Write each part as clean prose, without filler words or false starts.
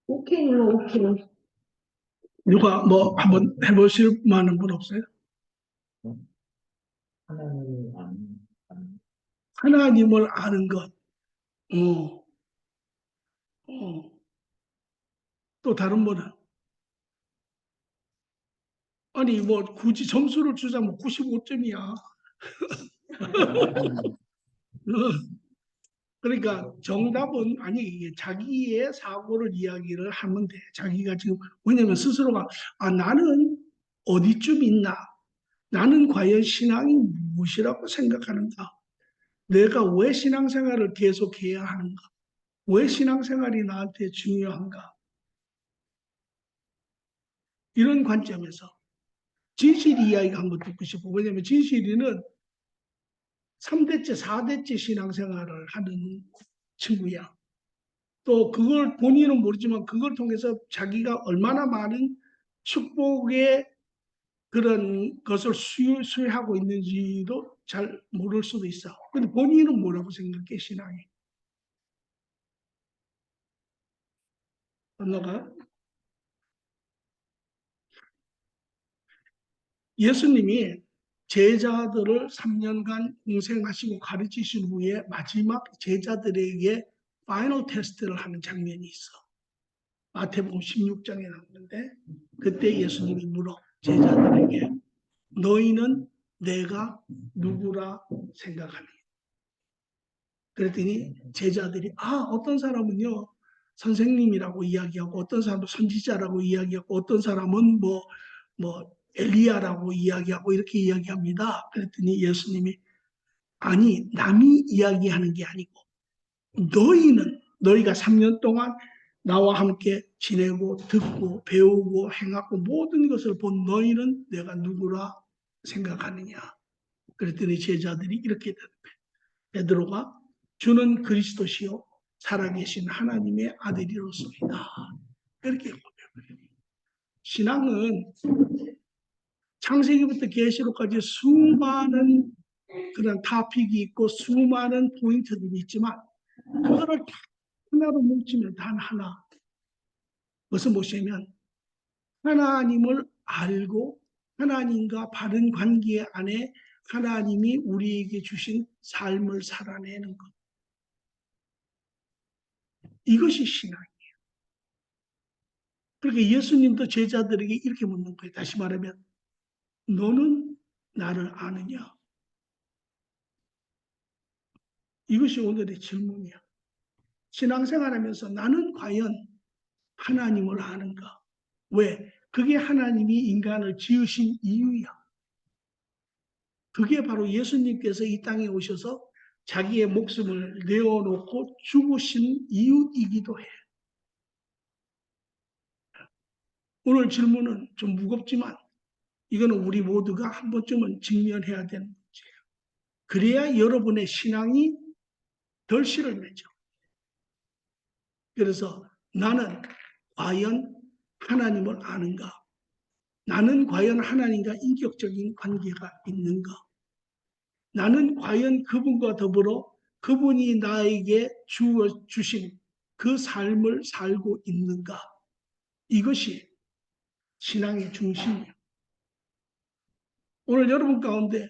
오케이는 오케이. 누가 뭐 한번 해보실 만한 분 없어요? 하나님을 아는 하나님을 아는 것. 어, 어. 또 다른 분은? 아니, 뭐, 굳이 점수를 주자면 95점이야. 그러니까 정답은, 아니, 이게 자기의 사고를 이야기를 하면 돼. 자기가 지금, 왜냐면 스스로가, 아, 나는 어디쯤 있나? 나는 과연 신앙이 무엇이라고 생각하는가? 내가 왜 신앙생활을 계속해야 하는가? 왜 신앙생활이 나한테 중요한가? 이런 관점에서 진실이 이야기가 한번 듣고 싶어. 왜냐면 진실이는 3대째, 4대째 신앙생활을 하는 친구야. 또 그걸 본인은 모르지만 그걸 통해서 자기가 얼마나 많은 축복의 그런 것을 수혜하고 있는지도 잘 모를 수도 있어. 근데 본인은 뭐라고 생각해, 신앙이? 언어가? 예수님이 제자들을 3년간 공생하시고 가르치신 후에 마지막 제자들에게 파이널 테스트를 하는 장면이 있어. 마태복음 16장에 나오는데 그때 예수님이 물어 제자들에게 너희는 내가 누구라 생각하니? 그랬더니 제자들이 어떤 사람은요 선생님이라고 이야기하고 어떤 사람은 선지자라고 이야기하고 어떤 사람은 뭐 엘리야라고 이야기하고 이렇게 이야기합니다. 그랬더니 예수님이 아니 남이 이야기하는 게 아니고 너희가 3년 동안 나와 함께 지내고 듣고 배우고 행하고 모든 것을 본 너희는 내가 누구라 생각하느냐. 그랬더니 제자들이 이렇게 대답해. 베드로가 주는 그리스도시요 살아계신 하나님의 아들이로소이다. 그렇게 고백해요. 신앙은 창세기부터 계시록까지 수많은 그런 타픽이 있고 수많은 포인트들이 있지만 그거를 다 하나로 뭉치면 단 하나. 무슨 무엇이냐면 하나님을 알고 하나님과 바른 관계 안에 하나님이 우리에게 주신 삶을 살아내는 것. 이것이 신앙이에요. 그러니까 예수님도 제자들에게 이렇게 묻는 거예요. 다시 말하면 너는 나를 아느냐? 이것이 오늘의 질문이야. 신앙생활하면서 나는 과연 하나님을 아는가? 왜? 그게 하나님이 인간을 지으신 이유야. 그게 바로 예수님께서 이 땅에 오셔서 자기의 목숨을 내어놓고 죽으신 이유이기도 해. 오늘 질문은 좀 무겁지만 이거는 우리 모두가 한 번쯤은 직면해야 되는 문제예요. 그래야 여러분의 신앙이 덜 실을 맺죠. 그래서 나는 과연 하나님을 아는가? 나는 과연 하나님과 인격적인 관계가 있는가? 나는 과연 그분과 더불어 그분이 나에게 주신 그 삶을 살고 있는가? 이것이 신앙의 중심이에요. 오늘 여러분 가운데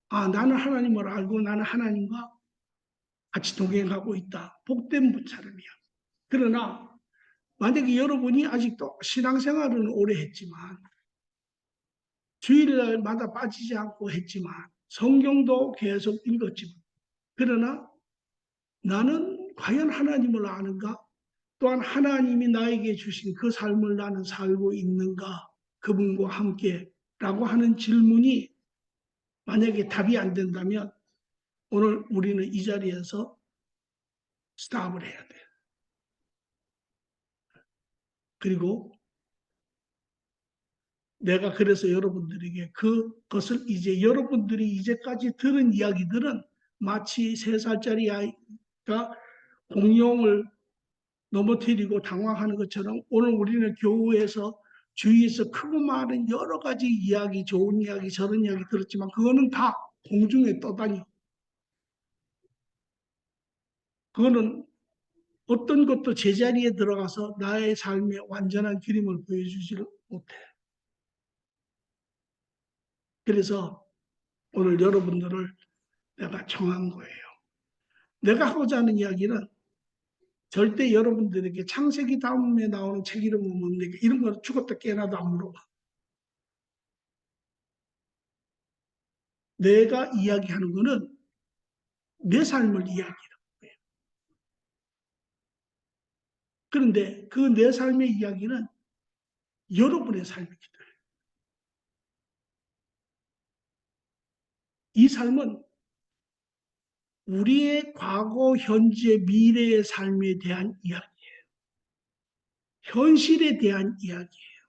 나는 하나님을 알고 나는 하나님과 같이 동행하고 있다. 복된 사람이야. 그러나 만약에 여러분이 아직도 신앙생활은 오래 했지만 주일날마다 빠지지 않고 했지만 성경도 계속 읽었지만 그러나 나는 과연 하나님을 아는가? 또한 하나님이 나에게 주신 그 삶을 나는 살고 있는가? 그분과 함께 라고 하는 질문이 만약에 답이 안 된다면 오늘 우리는 이 자리에서 스탑을 해야 돼요. 그리고 내가 그래서 여러분들에게 그것을 이제 여러분들이 이제까지 들은 이야기들은 마치 3살짜리 아이가 공룡을 넘어뜨리고 당황하는 것처럼 오늘 우리는 교회에서 주위에서 크고 많은 여러 가지 이야기, 좋은 이야기, 저런 이야기 들었지만 그거는 다 공중에 떠다녀. 그거는 어떤 것도 제자리에 들어가서 나의 삶의 완전한 그림을 보여주지를 못해. 그래서 오늘 여러분들을 내가 정한 거예요. 내가 하고자 하는 이야기는 절대 여러분들에게 창세기 다음에 나오는 책 이름은 뭡니까? 이런 거 죽었다 깨어나도 안 물어봐. 내가 이야기하는 거는 내 삶을 이야기하는 거예요. 그런데 그 내 삶의 이야기는 여러분의 삶이기도 해요. 이 삶은 우리의 과거, 현재, 미래의 삶에 대한 이야기예요. 현실에 대한 이야기예요.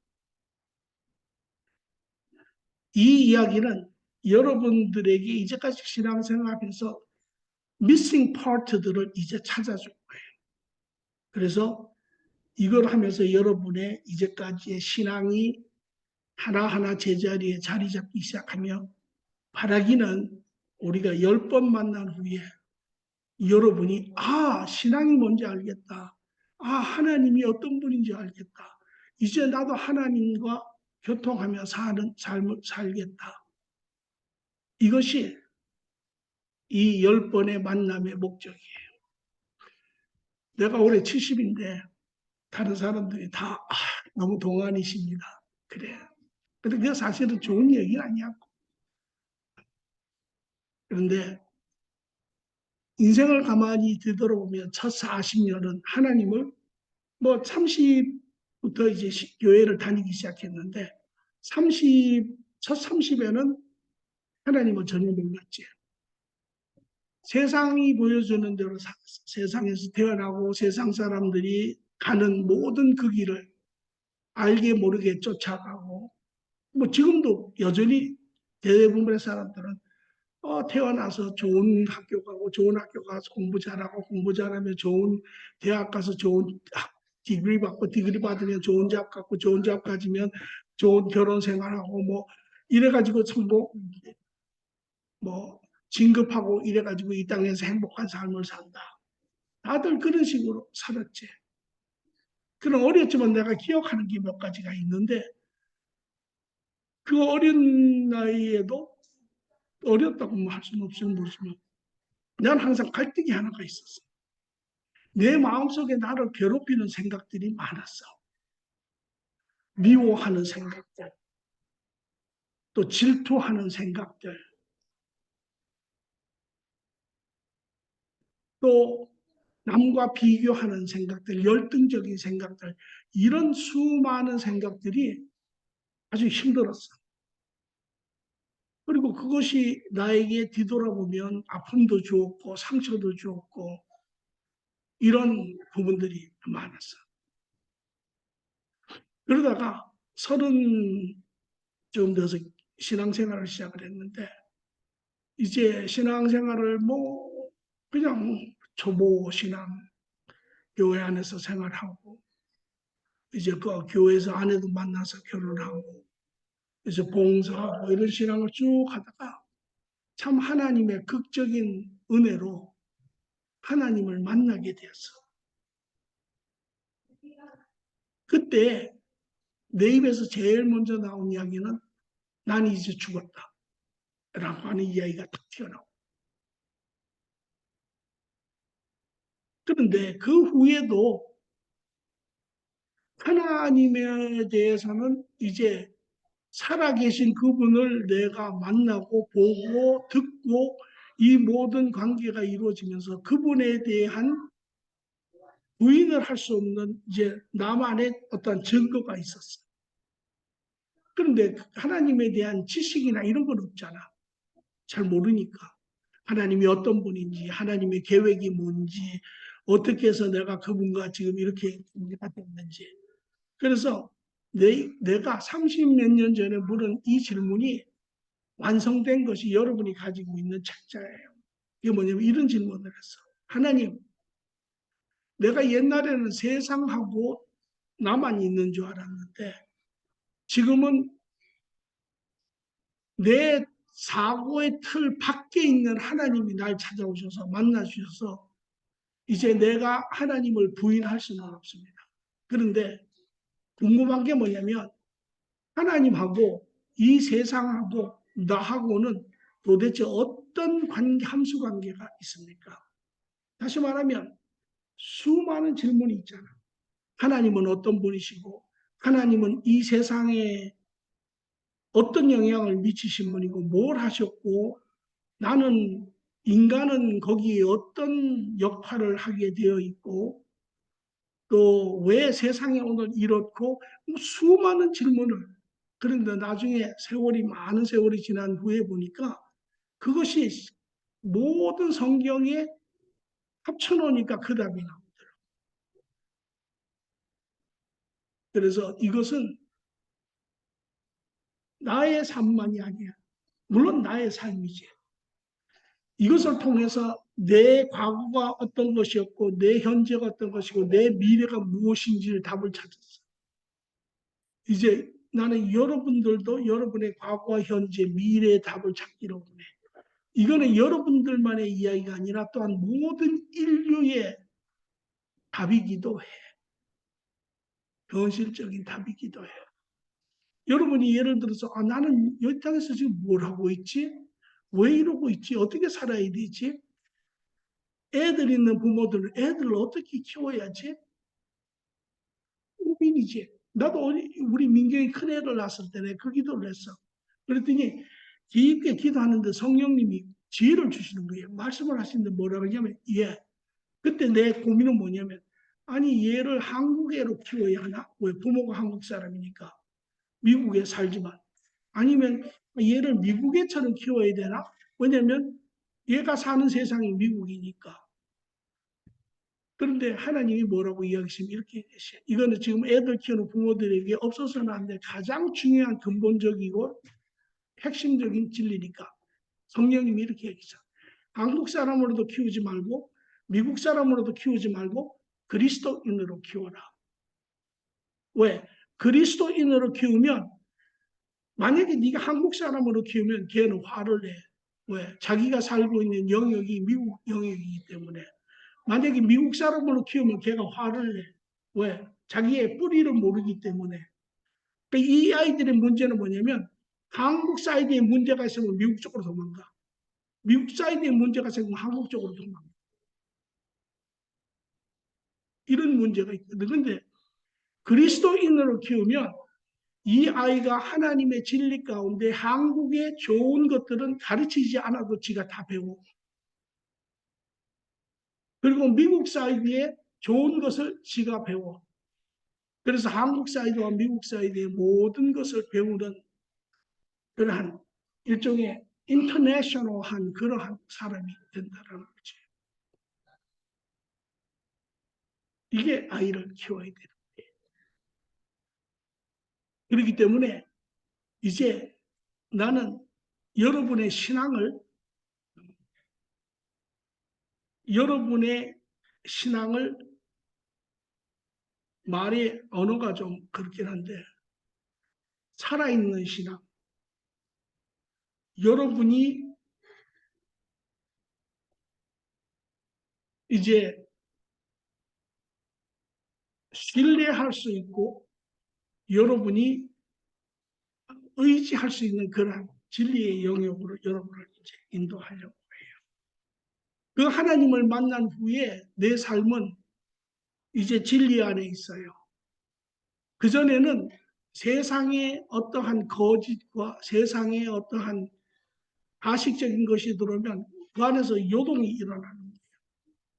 이 이야기는 여러분들에게 이제까지 신앙생활에서 missing part들을 이제 찾아줄 거예요. 그래서 이걸 하면서 여러분의 이제까지의 신앙이 하나하나 제자리에 자리 잡기 시작하며 바라기는 우리가 10번 만난 후에 여러분이 신앙이 뭔지 알겠다. 하나님이 어떤 분인지 알겠다. 이제 나도 하나님과 교통하며 사는 삶을 살겠다. 이것이 이 10번의 만남의 목적이에요. 내가 올해 70인데 다른 사람들이 다 너무 동안이십니다. 그래. 근데 그게 사실은 좋은 얘기는 아니야. 그런데 인생을 가만히 되돌아보면 첫 40년은 하나님을 30부터 이제 교회를 다니기 시작했는데 첫 30에는 하나님을 전혀 몰랐지. 세상이 보여주는 대로 세상에서 태어나고 세상 사람들이 가는 모든 그 길을 알게 모르게 쫓아가고 지금도 여전히 대부분의 사람들은 태어나서 좋은 학교 가고 좋은 학교 가서 공부 잘하고 공부 잘하면 좋은 대학 가서 좋은 디그리 받고 디그리 받으면 좋은 잡 갖고 좋은 잡 가지면 좋은 결혼 생활하고 이래가지고 참 진급하고 이래가지고 이 땅에서 행복한 삶을 산다. 다들 그런 식으로 살았지. 그럼 어렸지만 내가 기억하는 게 몇 가지가 있는데 그 어린 나이에도 어렸다고 할 수는 없으면 모르지만 난 항상 갈등이 하나가 있었어. 내 마음속에 나를 괴롭히는 생각들이 많았어. 미워하는 생각들, 또 질투하는 생각들, 또 남과 비교하는 생각들, 열등적인 생각들, 이런 수많은 생각들이 아주 힘들었어. 그리고 그것이 나에게 뒤돌아보면 아픔도 주었고 상처도 주었고 이런 부분들이 많았어. 그러다가 30쯤 돼서 신앙생활을 시작을 했는데 이제 신앙생활을 그냥 초보 신앙 교회 안에서 생활하고 이제 그 교회에서 아내도 만나서 결혼하고 이제 봉사하고 이런 신앙을 쭉 하다가 참 하나님의 극적인 은혜로 하나님을 만나게 되었어. 그때 내 입에서 제일 먼저 나온 이야기는 난 이제 죽었다 라고 하는 이야기가 딱 튀어나오고 그런데 그 후에도 하나님에 대해서는 이제 살아계신 그분을 내가 만나고 보고 듣고 이 모든 관계가 이루어지면서 그분에 대한 부인을 할 수 없는 이제 나만의 어떤 증거가 있었어. 그런데 하나님에 대한 지식이나 이런 건 없잖아. 잘 모르니까. 하나님이 어떤 분인지, 하나님의 계획이 뭔지, 어떻게 해서 내가 그분과 지금 이렇게 관계가 됐는지. 그래서 내가 30몇 년 전에 물은 이 질문이 완성된 것이 여러분이 가지고 있는 책자예요. 이게 뭐냐면 이런 질문을 했어. 하나님, 내가 옛날에는 세상하고 나만 있는 줄 알았는데 지금은 내 사고의 틀 밖에 있는 하나님이 날 찾아오셔서 만나 주셔서 이제 내가 하나님을 부인할 수는 없습니다. 그런데 궁금한 게 뭐냐면 하나님하고 이 세상하고 나하고는 도대체 어떤 관계, 함수 관계가 있습니까? 다시 말하면 수많은 질문이 있잖아. 하나님은 어떤 분이시고 하나님은 이 세상에 어떤 영향을 미치신 분이고 뭘 하셨고 나는 인간은 거기에 어떤 역할을 하게 되어 있고 또 왜 세상에 오늘 이렇고 수많은 질문을 그런데 나중에 많은 세월이 지난 후에 보니까 그것이 모든 성경에 합쳐놓으니까 그 답이 나오더라고요. 그래서 이것은 나의 삶만이 아니야. 물론 나의 삶이지. 이것을 통해서 내 과거가 어떤 것이었고 내 현재가 어떤 것이고 내 미래가 무엇인지를 답을 찾았어. 이제 나는 여러분들도 여러분의 과거와 현재, 미래의 답을 찾기로 원해. 이거는 여러분들만의 이야기가 아니라 또한 모든 인류의 답이기도 해. 현실적인 답이기도 해. 여러분이 예를 들어서 나는 이 땅에서 지금 뭘 하고 있지? 왜 이러고 있지? 어떻게 살아야 되지? 애들 있는 부모들은 애들을 어떻게 키워야지? 고민이지. 나도 우리 민경이 큰 애를 낳았을 때는 그 기도를 했어. 그랬더니 깊게 기도하는데 성령님이 지혜를 주시는 거예요. 말씀을 하시는데 뭐라 그러냐면 그때 내 고민은 뭐냐면 아니 얘를 한국 애로 키워야 하나? 왜 부모가 한국 사람이니까 미국에 살지만 아니면 얘를 미국 애처럼 키워야 되나? 왜냐면 얘가 사는 세상이 미국이니까. 그런데 하나님이 뭐라고 이야기하시면 이렇게 계셔요. 이거는 지금 애들 키우는 부모들에게 없어서는 안 될 가장 중요한 근본적이고 핵심적인 진리니까 성령님이 이렇게 얘기하죠. 한국 사람으로도 키우지 말고 미국 사람으로도 키우지 말고 그리스도인으로 키워라. 왜? 그리스도인으로 키우면 만약에 네가 한국 사람으로 키우면 걔는 화를 내. 왜? 자기가 살고 있는 영역이 미국 영역이기 때문에. 만약에 미국 사람으로 키우면 걔가 화를 내. 왜? 자기의 뿌리를 모르기 때문에. 그러니까 이 아이들의 문제는 뭐냐면 한국 사이드에 문제가 있으면 미국 쪽으로 도망가. 미국 사이드에 문제가 있으면 한국 쪽으로 도망가. 이런 문제가 있거든. 그런데 그리스도인으로 키우면 이 아이가 하나님의 진리 가운데 한국의 좋은 것들은 가르치지 않아도 지가 다 배워. 그리고 미국 사이드에 좋은 것을 지가 배워. 그래서 한국 사이드와 미국 사이드의 모든 것을 배우는 그러한 일종의 인터내셔널한 그러한 사람이 된다는 거지. 이게 아이를 키워야 되는 거예요. 그렇기 때문에 이제 나는 여러분의 신앙을 말의 언어가 좀 그렇긴 한데 살아있는 신앙, 여러분이 이제 신뢰할 수 있고 여러분이 의지할 수 있는 그런 진리의 영역으로 여러분을 이제 인도하려고 해요. 그 하나님을 만난 후에 내 삶은 이제 진리 안에 있어요. 그전에는 세상의 어떠한 거짓과 세상의 어떠한 가식적인 것이 들어오면 그 안에서 요동이 일어나는 거예요.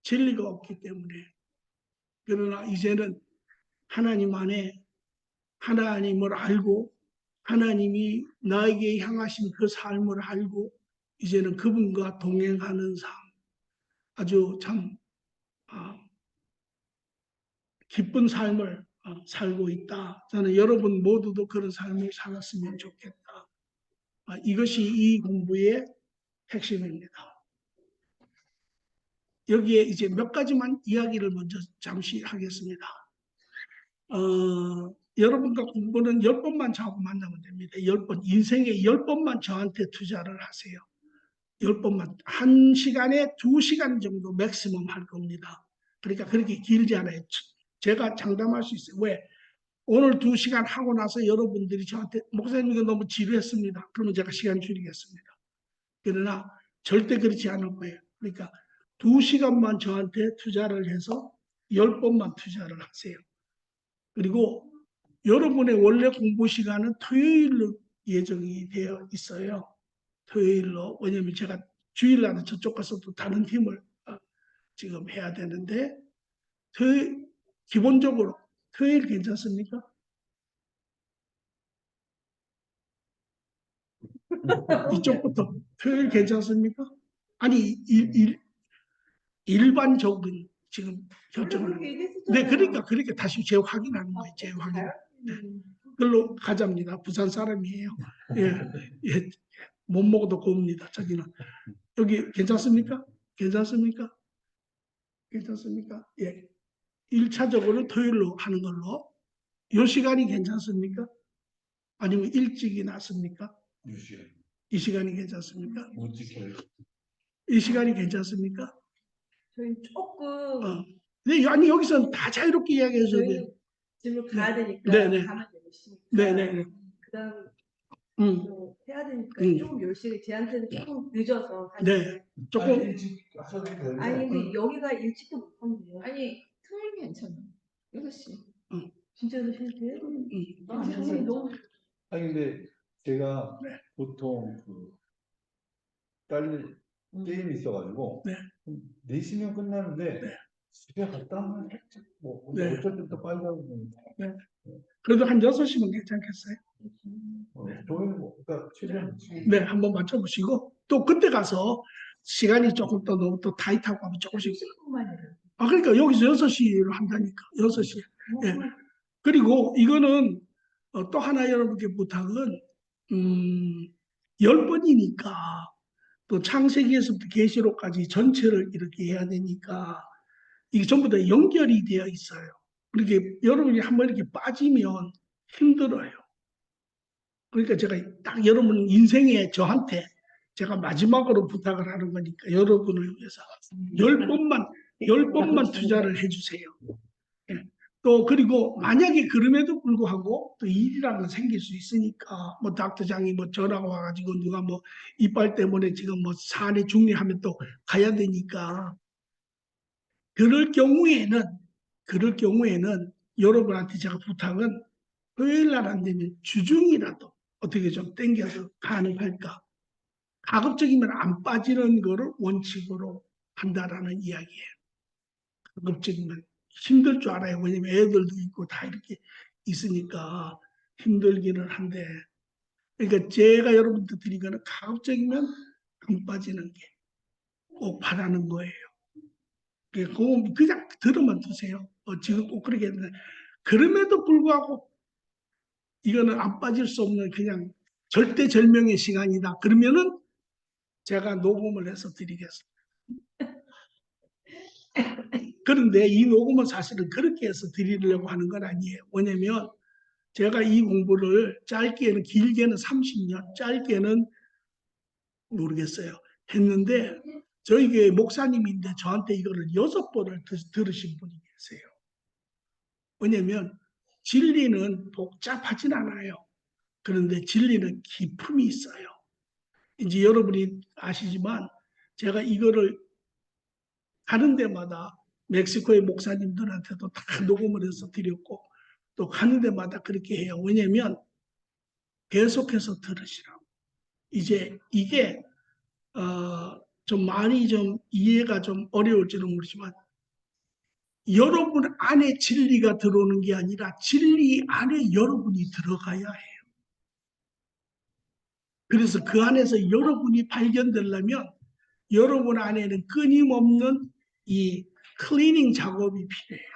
진리가 없기 때문에. 그러나 이제는 하나님 안에 하나님을 알고 하나님이 나에게 향하신 그 삶을 알고 이제는 그분과 동행하는 삶 아주 참 기쁜 삶을 살고 있다. 저는 여러분 모두도 그런 삶을 살았으면 좋겠다. 이것이 이 공부의 핵심입니다. 여기에 이제 몇 가지만 이야기를 먼저 잠시 하겠습니다. 여러분과 공부는 10번만 저하고 만나면 됩니다. 10번. 인생에 10번만 저한테 투자를 하세요. 10번만. 1시간에 2시간 정도 맥시멈 할 겁니다. 그러니까 그렇게 길지 않아요. 제가 장담할 수 있어요. 왜? 오늘 2시간 하고 나서 여러분들이 저한테 목사님 이거 너무 지루했습니다. 그러면 제가 시간 줄이겠습니다. 그러나 절대 그렇지 않을 거예요. 그러니까 2시간만 저한테 투자를 해서 10번만 투자를 하세요. 그리고 여러분의 원래 공부 시간은 토요일로 예정이 되어 있어요. 토요일로. 왜냐면 제가 주일날은 저쪽 가서 또 다른 팀을 지금 해야 되는데 기본적으로 토요일 괜찮습니까? 이쪽부터 토요일 괜찮습니까? 아니 일반적인 지금 결정을. 네, 그러니까 다시 재확인하는 거예요. 재확인. 네. 그걸로 가자입니다. 부산 사람이에요. 예, 예, 못 먹어도 고웁니다. 저기는 여기 괜찮습니까? 괜찮습니까? 괜찮습니까? 예, 1차적으로 토요일로 하는 걸로. 이 시간이 괜찮습니까? 아니면 일찍이 낫습니까? 이 시간이 괜찮습니까? 이 시간이 괜찮습니까? 저희 조금 네, 아니 여기서는 다 자유롭게 이야기해줘야 돼요. 저희 집을 가야 되니까 네네. 가면 되시니까 네네. 그다음 음, 또 해야 되니까 음. 조금 10시에 제한테는 조금 늦어서 네. 조금 일찍 하셔도 되는데. 아니 근데 여기가 일찍도 못 한대요. 아니 토요일 괜찮아. 6시. 진짜 6시 돼요? 괜찮아요. 너무 아니 근데 제가 네. 보통 그 딸 게임이 있어가지고 네. 4시면 끝나는데 네. 집에 갔다 오면 살짝 뭐 네. 어쩔 땐 또 빨리 하고 그러니까 그래도 한 6시면 괜찮겠어요? 저희는 뭐 그러니까 최대한 네, 한번 맞춰보시고 또 그때 가서 시간이 조금 또 너무 또 타이트하고 하면 조금씩. 10분만이라도. 그러니까 여기서 6시로 한다니까. 6시에. 예. 그리고 이거는 또 하나 여러분께 부탁은 10번이니까 또 창세기에서부터 계시록까지 전체를 이렇게 해야 되니까 이게 전부 다 연결이 되어 있어요. 그렇게 여러분이 한번 이렇게 빠지면 힘들어요. 그러니까 제가 딱 여러분 인생에 저한테 제가 마지막으로 부탁을 하는 거니까 여러분을 위해서 10번만 투자를 해주세요. 예. 또 그리고 만약에 그럼에도 불구하고 또 일이라는 건 생길 수 있으니까 뭐 닥터장이 뭐 전화가 와가지고 누가 뭐 이빨 때문에 지금 뭐 사안에 중리하면 또 가야 되니까 그럴 경우에는 여러분한테 제가 부탁은 토요일 날 안 되면 주중이라도 어떻게 좀 땡겨서 가능할까? 가급적이면 안 빠지는 거를 원칙으로 한다라는 이야기예요. 가급적이면 힘들 줄 알아요. 왜냐면 애들도 있고 다 이렇게 있으니까 힘들기는 한데, 그러니까 제가 여러분들 드리거는 가급적이면 안 빠지는 게 꼭 바라는 거예요. 그냥 들으면 드세요. 지금 꼭 그러게 했는데 그럼에도 불구하고 이거는 안 빠질 수 없는 그냥 절대절명의 시간이다. 그러면은 제가 녹음을 해서 드리겠습니다. 그런데 이 녹음은 사실은 그렇게 해서 드리려고 하는 건 아니에요. 왜냐면 제가 이 공부를 짧게는 길게는 30년, 짧게는 모르겠어요. 했는데 저희 교회 목사님인데 저한테 이거를 6번을 들으신 분이 계세요. 왜냐면 진리는 복잡하진 않아요. 그런데 진리는 기품이 있어요. 이제 여러분이 아시지만 제가 이거를 가는 데마다 멕시코의 목사님들한테도 다 녹음을 해서 드렸고 또 가는 데마다 그렇게 해요. 왜냐면 계속해서 들으시라고. 이제 이게 좀 많이 좀 이해가 좀 어려울지는 모르지만 여러분 안에 진리가 들어오는 게 아니라 진리 안에 여러분이 들어가야 해요. 그래서 그 안에서 여러분이 발견되려면 여러분 안에는 끊임없는 이 클리닝 작업이 필요해요.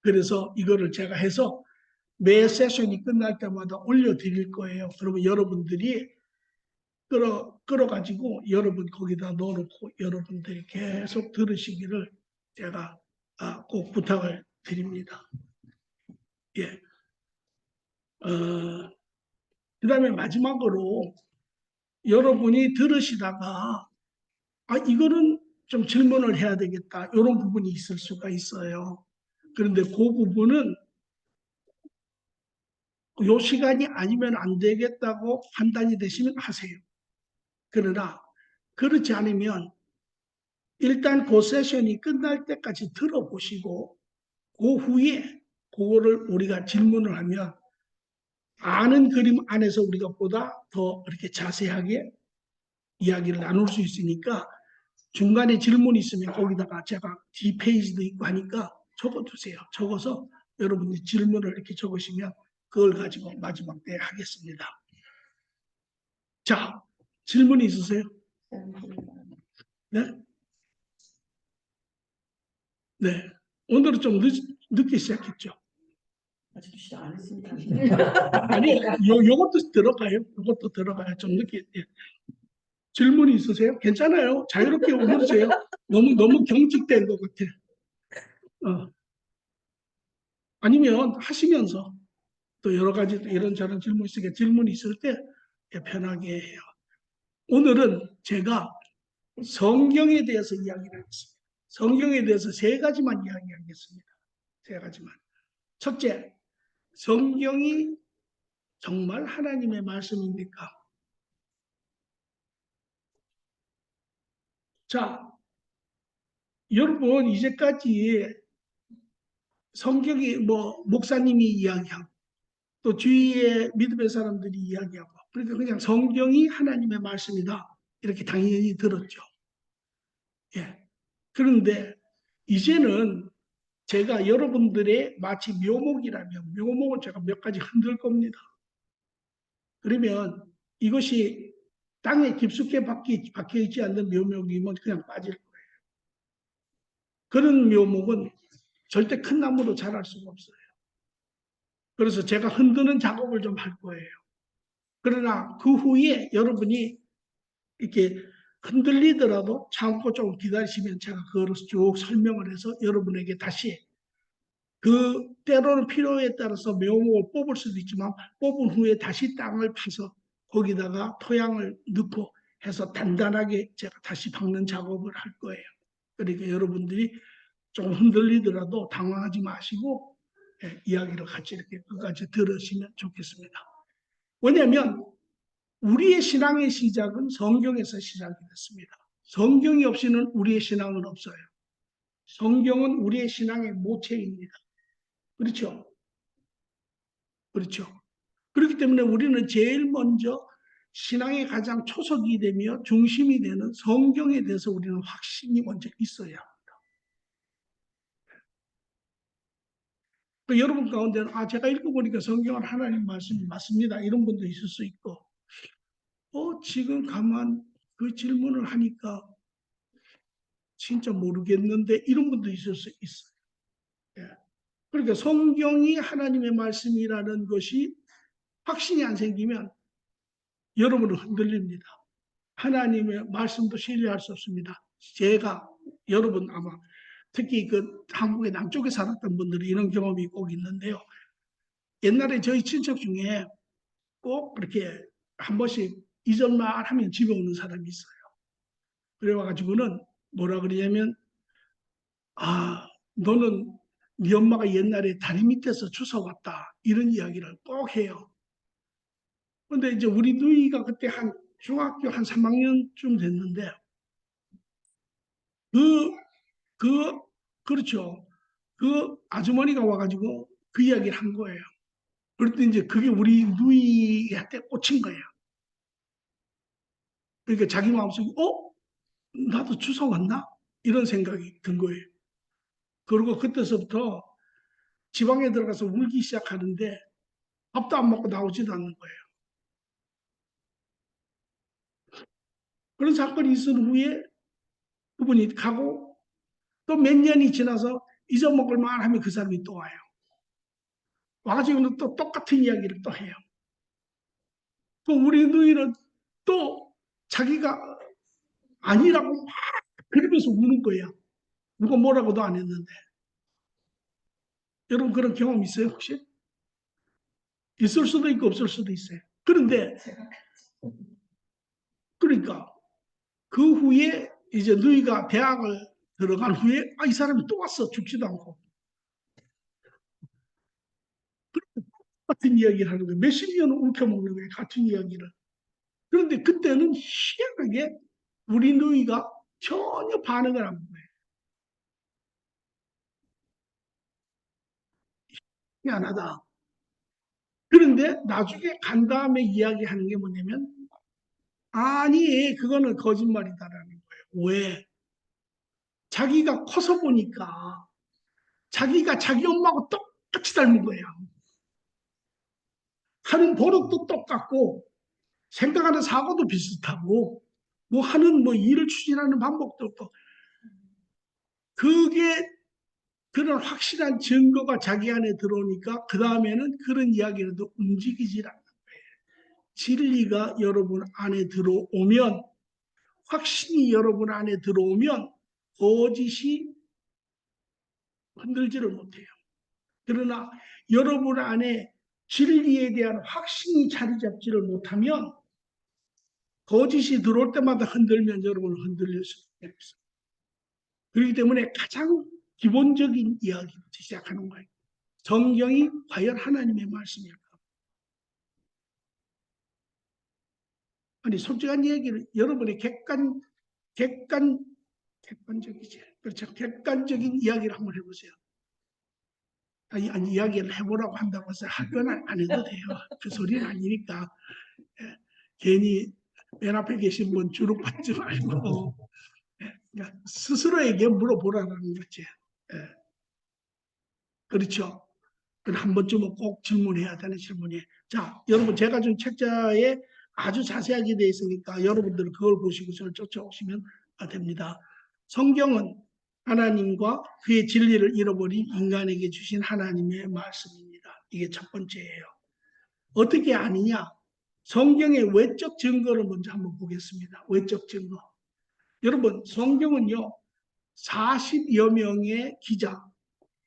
그래서 이거를 제가 해서 매 세션이 끝날 때마다 올려드릴 거예요. 그러면 여러분들이 끌어가지고 여러분 거기다 넣어놓고 여러분들이 계속 들으시기를 제가 꼭 부탁을 드립니다. 예. 그다음에 마지막으로 여러분이 들으시다가 이거는 좀 질문을 해야 되겠다. 이런 부분이 있을 수가 있어요. 그런데 그 부분은 요 시간이 아니면 안 되겠다고 판단이 되시면 하세요. 그러나 그렇지 않으면 일단 그 세션이 끝날 때까지 들어보시고 그 후에 그거를 우리가 질문을 하면 아는 그림 안에서 우리가 보다 더 이렇게 자세하게 이야기를 나눌 수 있으니까 중간에 질문이 있으면 거기다가 제가 뒷페이지도 있고 하니까 적어두세요. 적어서 여러분이 질문을 이렇게 적으시면 그걸 가지고 마지막 때 하겠습니다. 자, 질문이 있으세요? 네? 네. 오늘은 좀 늦게 시작했죠. 아직도 시작 안 했습니다. 아니, 요것도 들어가요. 요것도 들어가요. 좀 늦게. 예. 질문이 있으세요? 괜찮아요. 자유롭게 물으세요. 너무 경직된 것 같아. 아니면 하시면서 또 여러 가지 이런저런 질문이 있으니까 질문이 있을 때 편하게 해요. 오늘은 제가 성경에 대해서 이야기를 하겠습니다. 성경에 대해서 세 가지만 이야기하겠습니다. 세 가지만. 첫째, 성경이 정말 하나님의 말씀입니까? 자, 여러분 이제까지 성경이 목사님이 이야기하고 또 주위의 믿음의 사람들이 이야기하고 그러니까 그냥 성경이 하나님의 말씀이다 이렇게 당연히 들었죠. 예. 그런데 이제는 제가 여러분들의 마치 묘목이라면 묘목을 제가 몇 가지 흔들 겁니다. 그러면 이것이 땅에 깊숙이 박혀 있지 않는 묘목이면 그냥 빠질 거예요. 그런 묘목은 절대 큰 나무로 자랄 수가 없어요. 그래서 제가 흔드는 작업을 좀 할 거예요. 그러나 그 후에 여러분이 이렇게 흔들리더라도 참고 좀 기다리시면 제가 그거를 쭉 설명을 해서 여러분에게 다시 그 때로는 필요에 따라서 묘목을 뽑을 수도 있지만 뽑은 후에 다시 땅을 파서 거기다가 토양을 넣고 해서 단단하게 제가 다시 박는 작업을 할 거예요. 그러니까 여러분들이 좀 흔들리더라도 당황하지 마시고 이야기를 같이 이렇게 끝까지 들으시면 좋겠습니다. 왜냐하면 우리의 신앙의 시작은 성경에서 시작이 됐습니다. 성경이 없이는 우리의 신앙은 없어요. 성경은 우리의 신앙의 모체입니다. 그렇죠? 그렇죠. 그렇기 때문에 우리는 제일 먼저 신앙의 가장 초석이 되며 중심이 되는 성경에 대해서 우리는 확신이 먼저 있어야 합니다. 여러분 가운데는 제가 읽어보니까 성경은 하나님 말씀이 맞습니다. 이런 분도 있을 수 있고 지금 가만 그 질문을 하니까 진짜 모르겠는데 이런 분도 있을 수 있어요. 예. 그러니까 성경이 하나님의 말씀이라는 것이 확신이 안 생기면 여러분은 흔들립니다. 하나님의 말씀도 신뢰할 수 없습니다. 제가 여러분 아마 특히 그 한국의 남쪽에 살았던 분들이 이런 경험이 꼭 있는데요. 옛날에 저희 친척 중에 꼭 그렇게 한 번씩 이전만 하면 집에 오는 사람이 있어요. 그래가지고는 뭐라 그러냐면 너는 네 엄마가 옛날에 다리 밑에서 주워왔다 이런 이야기를 꼭 해요. 근데 이제 우리 누이가 그때 한 중학교 한 3학년쯤 됐는데 그 그렇죠. 그 아주머니가 와가지고 그 이야기를 한 거예요. 그랬더니 이제 그게 우리 누이한테 꽂힌 거예요. 그러니까 자기 마음속에 나도 주워왔나? 이런 생각이 든 거예요. 그리고 그때서부터 지방에 들어가서 울기 시작하는데 밥도 안 먹고 나오지도 않는 거예요. 그런 사건이 있은 후에 그분이 가고 또 몇 년이 지나서 잊어먹을 만하면 그 사람이 또 와요. 와가지고는 또 똑같은 이야기를 또 해요. 또 우리 누이는 또 자기가 아니라고 막 그러면서 우는 거예요. 누가 뭐라고도 안 했는데. 여러분 그런 경험 있어요 혹시? 있을 수도 있고 없을 수도 있어요. 그런데 그러니까 그 후에 이제 너희가 대학을 들어간 후에 이 사람이 또 왔어. 죽지도 않고. 같은 이야기를 하는 거예요. 몇십 년을 울켜먹는 거예요. 같은 이야기를. 그런데 그때는 희한하게 우리 너희가 전혀 반응을 안 하는 거예요. 희한하다. 그런데 나중에 간 다음에 이야기하는 게 뭐냐면 아니 그거는 거짓말이다라는 거예요. 왜? 자기가 커서 보니까 자기가 자기 엄마하고 똑같이 닮은 거예요. 하는 버릇도 똑같고 생각하는 사고도 비슷하고 뭐 하는 뭐 일을 추진하는 방법도 또 그게 그런 확실한 증거가 자기 안에 들어오니까 그 다음에는 그런 이야기라도 움직이질 않는 거예요. 진리가 여러분 안에 들어오면 확신이 여러분 안에 들어오면 거짓이 흔들지를 못해요. 그러나 여러분 안에 진리에 대한 확신이 자리 잡지를 못하면 거짓이 들어올 때마다 흔들면 여러분은 흔들릴 수 있어요. 그렇기 때문에 가장 기본적인 이야기부터 시작하는 거예요. 성경이 과연 하나님의 말씀일까? 아니 솔직한 얘기를 여러분의 객관적이지. 그렇죠. 객관적인 이야기를 한번 해보세요. 아니 이야기를 해보라고 한다고 해서 하건 안 해도 돼요. 그 소리는 아니니까. 괜히 맨 앞에 계신 분 주눅받지 말고 스스로에게 물어보라는 거지. 그렇죠. 한 번쯤은 꼭 질문해야 되는 질문이에요. 자, 여러분 제가 준 책자에 아주 자세하게 되어 있으니까 여러분들은 그걸 보시고 저를 쫓아오시면 됩니다. 성경은 하나님과 그의 진리를 잃어버린 인간에게 주신 하나님의 말씀입니다. 이게 첫 번째예요. 어떻게 아니냐? 성경의 외적 증거를 먼저 한번 보겠습니다. 외적 증거. 여러분 성경은요 40여 명의 기자,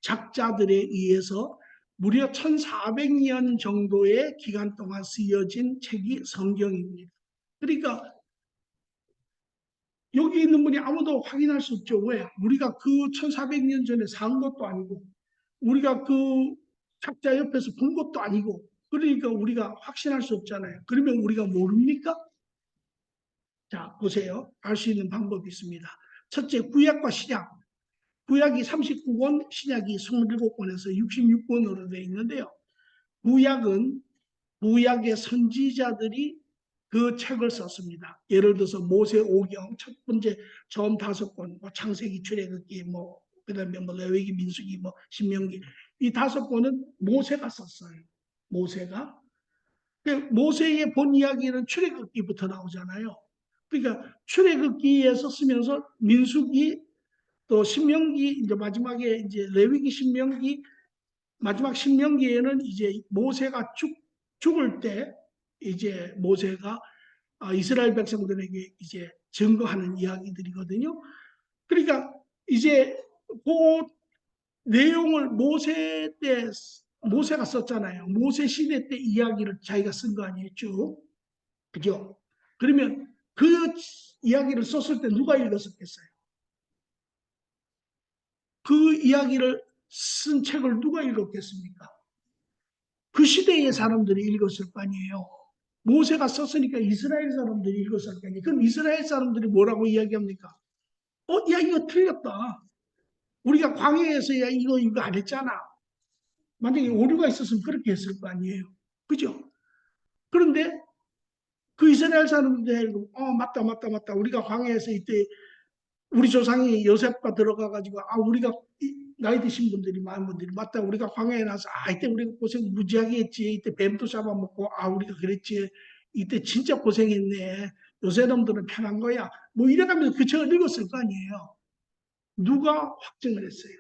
작자들에 의해서 무려 1400년 정도의 기간 동안 쓰여진 책이 성경입니다. 그러니까 여기 있는 분이 아무도 확인할 수 없죠. 왜? 우리가 그 1400년 전에 산 것도 아니고 우리가 그 작자 옆에서 본 것도 아니고 그러니까 우리가 확신할 수 없잖아요. 그러면 우리가 모릅니까? 자, 보세요. 알 수 있는 방법이 있습니다. 첫째, 구약과 신약. 구약이 39권, 신약이 27권에서 66권으로 되어 있는데요. 구약은 구약의 선지자들이 그 책을 썼습니다. 예를 들어서 모세오경 첫 번째 처음 5권, 뭐 창세기, 출애굽기, 뭐 그다음에 뭐 레위기, 민수기, 뭐 신명기 이 5권은 모세가 썼어요. 모세가 모세의 본 이야기는 출애굽기부터 나오잖아요. 그러니까 출애굽기에서 쓰면서 민수기 또 신명기 이제 마지막에 이제 레위기 신명기 마지막 신명기에는 이제 모세가 죽을 때 이제 모세가 이스라엘 백성들에게 이제 증거하는 이야기들이거든요. 그러니까 이제 그 내용을 모세 때 모세가 썼잖아요. 모세 시대 때 이야기를 자기가 쓴 거 아니에요, 쭉. 그죠? 그러면 그 이야기를 썼을 때 누가 읽었었겠어요? 그 이야기를 쓴 책을 누가 읽었겠습니까? 그 시대의 사람들이 읽었을 거 아니에요. 모세가 썼으니까 이스라엘 사람들이 읽었을 거 아니에요. 그럼 이스라엘 사람들이 뭐라고 이야기합니까? 야 이거 틀렸다. 우리가 광야에서 야 이거 안 했잖아. 만약에 오류가 있었으면 그렇게 했을 거 아니에요. 그죠? 그런데 그 이스라엘 사람들 맞다. 우리가 광야에서 이때 우리 조상이 요셉과 들어가가지고 우리가 나이 드신 분들이 많은 분들이 맞다 우리가 광야에 나서 이때 우리가 고생 무지하게 했지 이때 뱀도 잡아먹고 우리가 그랬지 이때 진짜 고생했네 요새 놈들은 편한 거야 뭐 이래가면서 그 책을 읽었을 거 아니에요. 누가 확증을 했어요?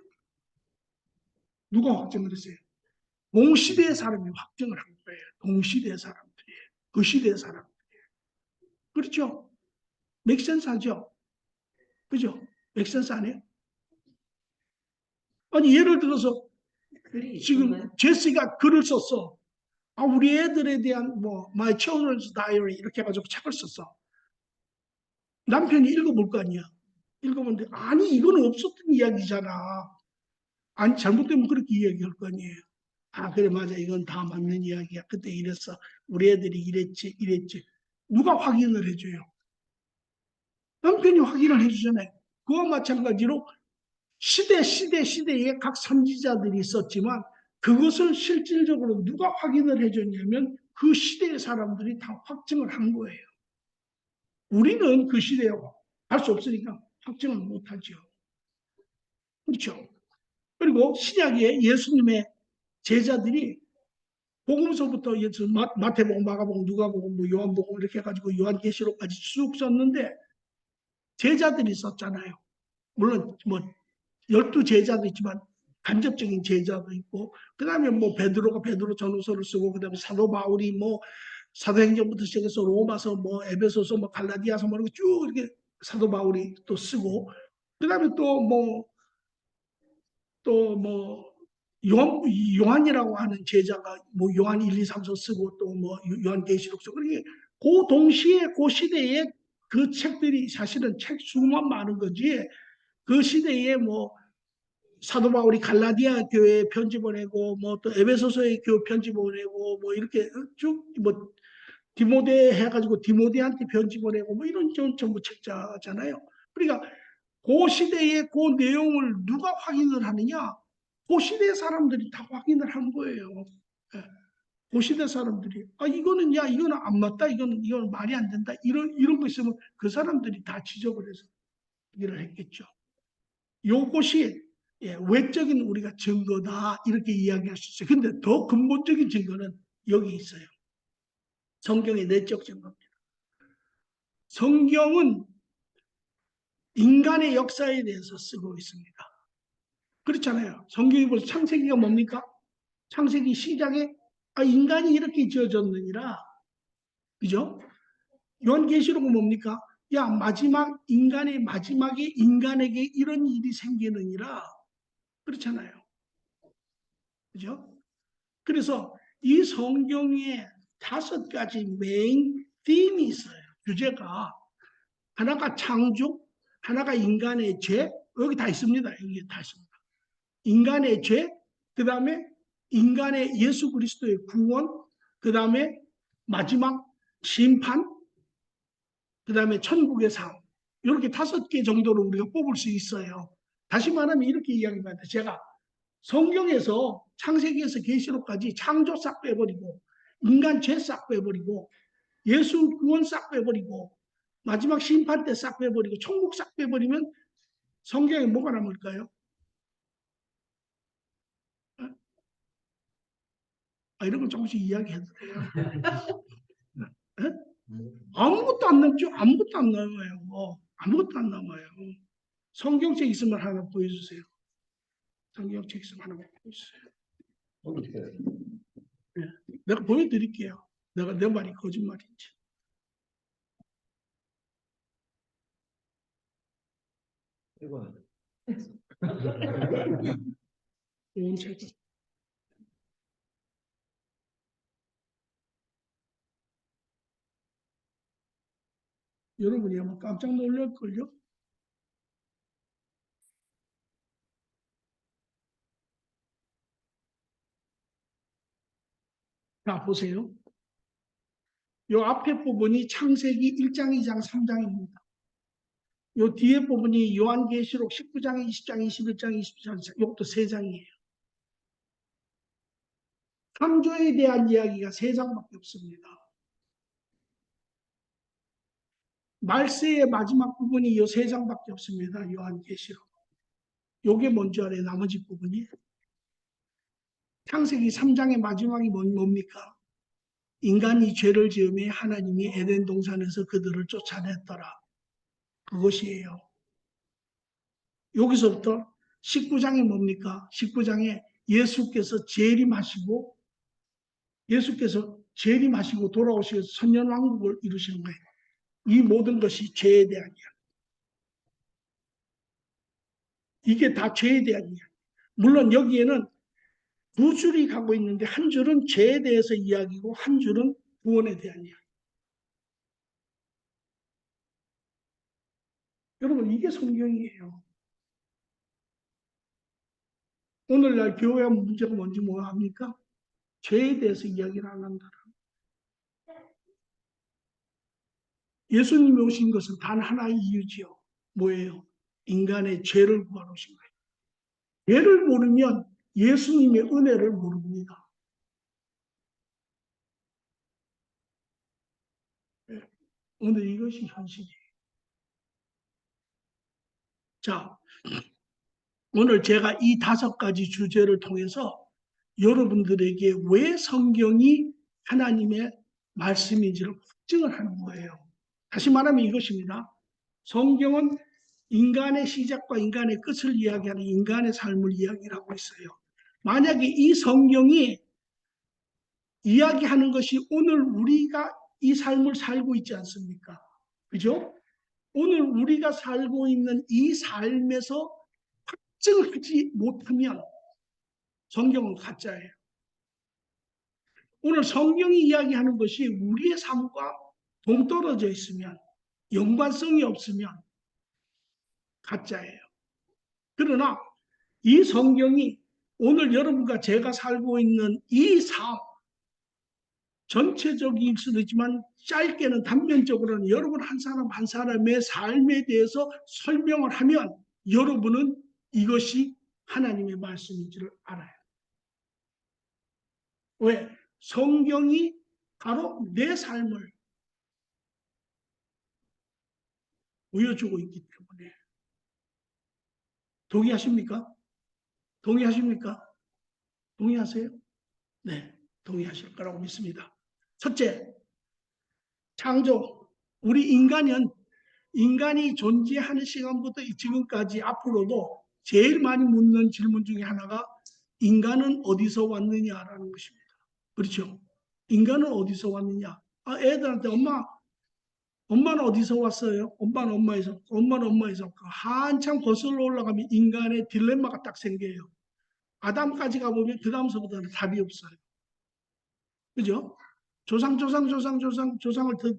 누가 확증을 했어요? 동시대의 사람이 확증을 한 거예요. 동시대 사람들이 그 시대 사람들이 그렇죠? 맥센스 하죠? 그죠? 맥센스 안 해요? 아니 예를 들어서 글이 지금 있었나요? 제시가 글을 썼어. 우리 애들에 대한 My Children's Diary 이렇게 해가지고 책을 썼어. 남편이 읽어볼 거 아니야. 읽어보는데 아니 이거는 없었던 이야기잖아. 아니 잘못되면 그렇게 이야기할 거 아니에요. 그래 맞아 이건 다 맞는 이야기야. 그때 이랬어. 우리 애들이 이랬지 이랬지. 누가 확인을 해줘요? 남편이 확인을 해주잖아요. 그와 마찬가지로 시대에 각 선지자들이 있었지만 그것을 실질적으로 누가 확인을 해줬냐면 그 시대의 사람들이 다 확증을 한 거예요. 우리는 그 시대에 갈 수 없으니까 확증을 못하죠. 그렇죠? 그리고 신약에 예수님의 제자들이 복음서부터 예수 마태복음, 마가복음, 누가복음, 요한복음 이렇게 해가지고 요한계시록까지 쭉 썼는데 제자들이 썼잖아요. 물론 12 제자도 있지만 간접적인 제자도 있고 그다음에 베드로가 베드로 전후서를 쓰고 그다음에 사도 바울이 사도행전부터 시작해서 로마서 에베소서 갈라디아서 쭉 이렇게 사도 바울이 또 쓰고 그다음에 요한이라고 하는 제자가 요한 1, 2, 3서 쓰고 또 요한계시록 쓰고 그러니까 그 동시에 그 시대에 그 책들이 사실은 책 수만 많은 거지 그 시대에 사도 바울이 갈라디아 교회에 편지 보내고 또 에베소서에 교회 편지 보내고 이렇게 쭉 디모데 해가지고 디모데한테 편지 보내고 이런 전부 책자잖아요. 그러니까 그 시대의 그 내용을 누가 확인을 하느냐? 그 시대 사람들이 다 확인을 한 거예요. 예. 그 시대 사람들이 이거는 안 맞다. 이거는 말이 안 된다. 이런 거 있으면 그 사람들이 다 지적을 해서 얘기를 했겠죠. 요것이 외적인 우리가 증거다 이렇게 이야기할 수 있어요. 근데 더 근본적인 증거는 여기 있어요. 성경의 내적 증거입니다. 성경은 인간의 역사에 대해서 쓰고 있습니다. 그렇잖아요. 성경이 벌써 창세기가 뭡니까? 창세기 시작에 인간이 이렇게 지어졌느니라. 그죠? 요한계시록은 뭡니까? 인간의 마지막에 인간에게 이런 일이 생기느니라. 그렇잖아요. 그죠? 그래서 이 성경에 5가지 메인 ธี임이 있어요. 주제가 하나가 창조, 하나가 인간의 죄, 여기 다 있습니다. 여기 다 있습니다. 인간의 죄, 그 다음에 인간의 예수 그리스도의 구원, 그 다음에 마지막 심판, 그 다음에 천국의 삶. 이렇게 5개 정도로 우리가 뽑을 수 있어요. 다시 말하면 이렇게 이야기합니다. 제가 성경에서 창세기에서 계시록까지 창조 싹 빼버리고 인간 죄 싹 빼버리고 예수 구원 싹 빼버리고 마지막 심판 때 싹 빼버리고 천국 싹 빼버리면 성경에 뭐가 남을까요? 이런 걸 조금씩 이야기해도 돼요. 아무것도 안 남죠. 아무것도 안 남아요. 아무것도 안 남아요. 성경책 있으면 하나 보여주세요. 성경책 있으면 하나 보여주세요. 네. 내가 보여드릴게요. 내 말이 거짓말인지. 이거는 좋은 책. 여러분이 아마 깜짝 놀랄걸요? 자, 보세요. 요 앞에 부분이 창세기 1장, 2장, 3장입니다. 요 뒤에 부분이 요한계시록 19장, 20장, 21장, 22장, 이것도 3장이에요. 창조에 대한 이야기가 3장밖에 없습니다. 말세의 마지막 부분이 요 3장밖에 없습니다. 요한계시록. 요게 뭔지 알아요? 나머지 부분이. 창세기 3장의 마지막이 뭡니까? 인간이 죄를 지으며 하나님이 에덴 동산에서 그들을 쫓아냈더라. 그것이에요. 여기서부터 19장이 뭡니까? 19장에 예수께서 재림하시고 돌아오셔서 천년왕국을 이루시는 거예요. 이 모든 것이 죄에 대한 이야기. 이게 다 죄에 대한 이야기. 물론 여기에는 두 줄이 가고 있는데 한 줄은 죄에 대해서 이야기고 한 줄은 구원에 대한 이야기. 여러분 이게 성경이에요. 오늘날 교회의 문제가 뭔지 뭐 압니까? 죄에 대해서 이야기를 안 한다. 예수님이 오신 것은 단 하나의 이유지요. 뭐예요? 인간의 죄를 구하러 오신 거예요. 죄를 모르면 예수님의 은혜를 모릅니다. 오늘 이것이 현실이에요. 자, 오늘 제가 이 5가지 주제를 통해서 여러분들에게 왜 성경이 하나님의 말씀인지를 확증을 하는 거예요. 다시 말하면 이것입니다. 성경은 인간의 시작과 인간의 끝을 이야기하는 인간의 삶을 이야기하고 있어요. 만약에 이 성경이 이야기하는 것이 오늘 우리가 이 삶을 살고 있지 않습니까? 그죠? 오늘 우리가 살고 있는 이 삶에서 확증하지 못하면 성경은 가짜예요. 오늘 성경이 이야기하는 것이 우리의 삶과 동떨어져 있으면, 연관성이 없으면 가짜예요. 그러나 이 성경이 오늘 여러분과 제가 살고 있는 이 삶, 전체적일 수도 있지만 짧게는 단면적으로는 여러분 한 사람 한 사람의 삶에 대해서 설명을 하면 여러분은 이것이 하나님의 말씀인지를 알아요. 왜? 성경이 바로 내 삶을 보여주고 있기 때문에. 동의하십니까? 동의하십니까? 동의하세요? 네, 동의하실 거라고 믿습니다. 첫째, 창조. 우리 인간이 존재하는 시간부터 지금까지 앞으로도 제일 많이 묻는 질문 중에 하나가 인간은 어디서 왔느냐라는 것입니다. 그렇죠? 인간은 어디서 왔느냐? 애들한테 엄마는 어디서 왔어요? 엄마는 엄마에서. 한참 거슬러 올라가면 인간의 딜레마가 딱 생겨요. 아담까지 가보면 그 다음서부터는 답이 없어요. 그죠? 조상을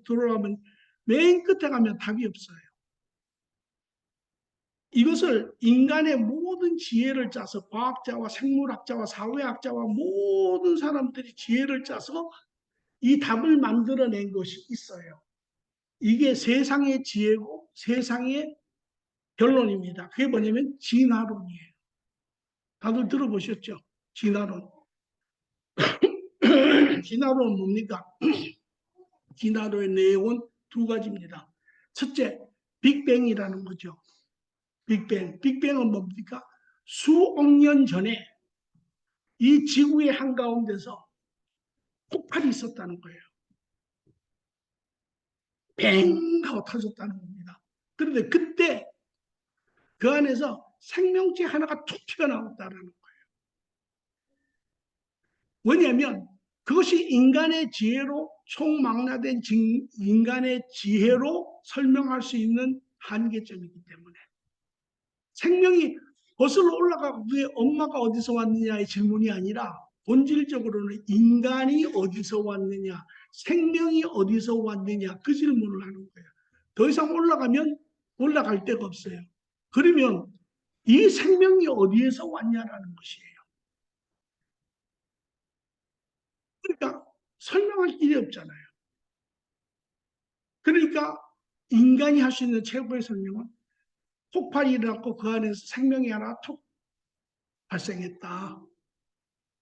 들어가면 맨 끝에 가면 답이 없어요. 이것을 인간의 모든 지혜를 짜서 과학자와 생물학자와 사회학자와 모든 사람들이 지혜를 짜서 이 답을 만들어낸 것이 있어요. 이게 세상의 지혜고 세상의 결론입니다. 그게 뭐냐면 진화론이에요. 다들 들어보셨죠? 진화론. 진화론은 뭡니까? 진화론의 내용은 2가지입니다. 첫째, 빅뱅이라는 거죠. 빅뱅. 빅뱅은 뭡니까? 수억 년 전에 이 지구의 한가운데서 폭발이 있었다는 거예요. 뱅 하고 터졌다는 겁니다. 그런데 그때 그 안에서 생명체 하나가 툭 튀어나왔다는 거예요. 왜냐하면 그것이 인간의 지혜로 총망라된 인간의 지혜로 설명할 수 있는 한계점이기 때문에 생명이 거슬러 올라가고 그게 엄마가 어디서 왔느냐의 질문이 아니라 본질적으로는 인간이 어디서 왔느냐, 생명이 어디서 왔느냐 그 질문을 하는 거예요. 더 이상 올라가면 올라갈 데가 없어요. 그러면 이 생명이 어디에서 왔냐라는 것이에요. 그러니까 설명할 길이 없잖아요. 그러니까 인간이 할 수 있는 최고의 설명은 폭발이 일어났고 그 안에서 생명이 하나 툭 발생했다.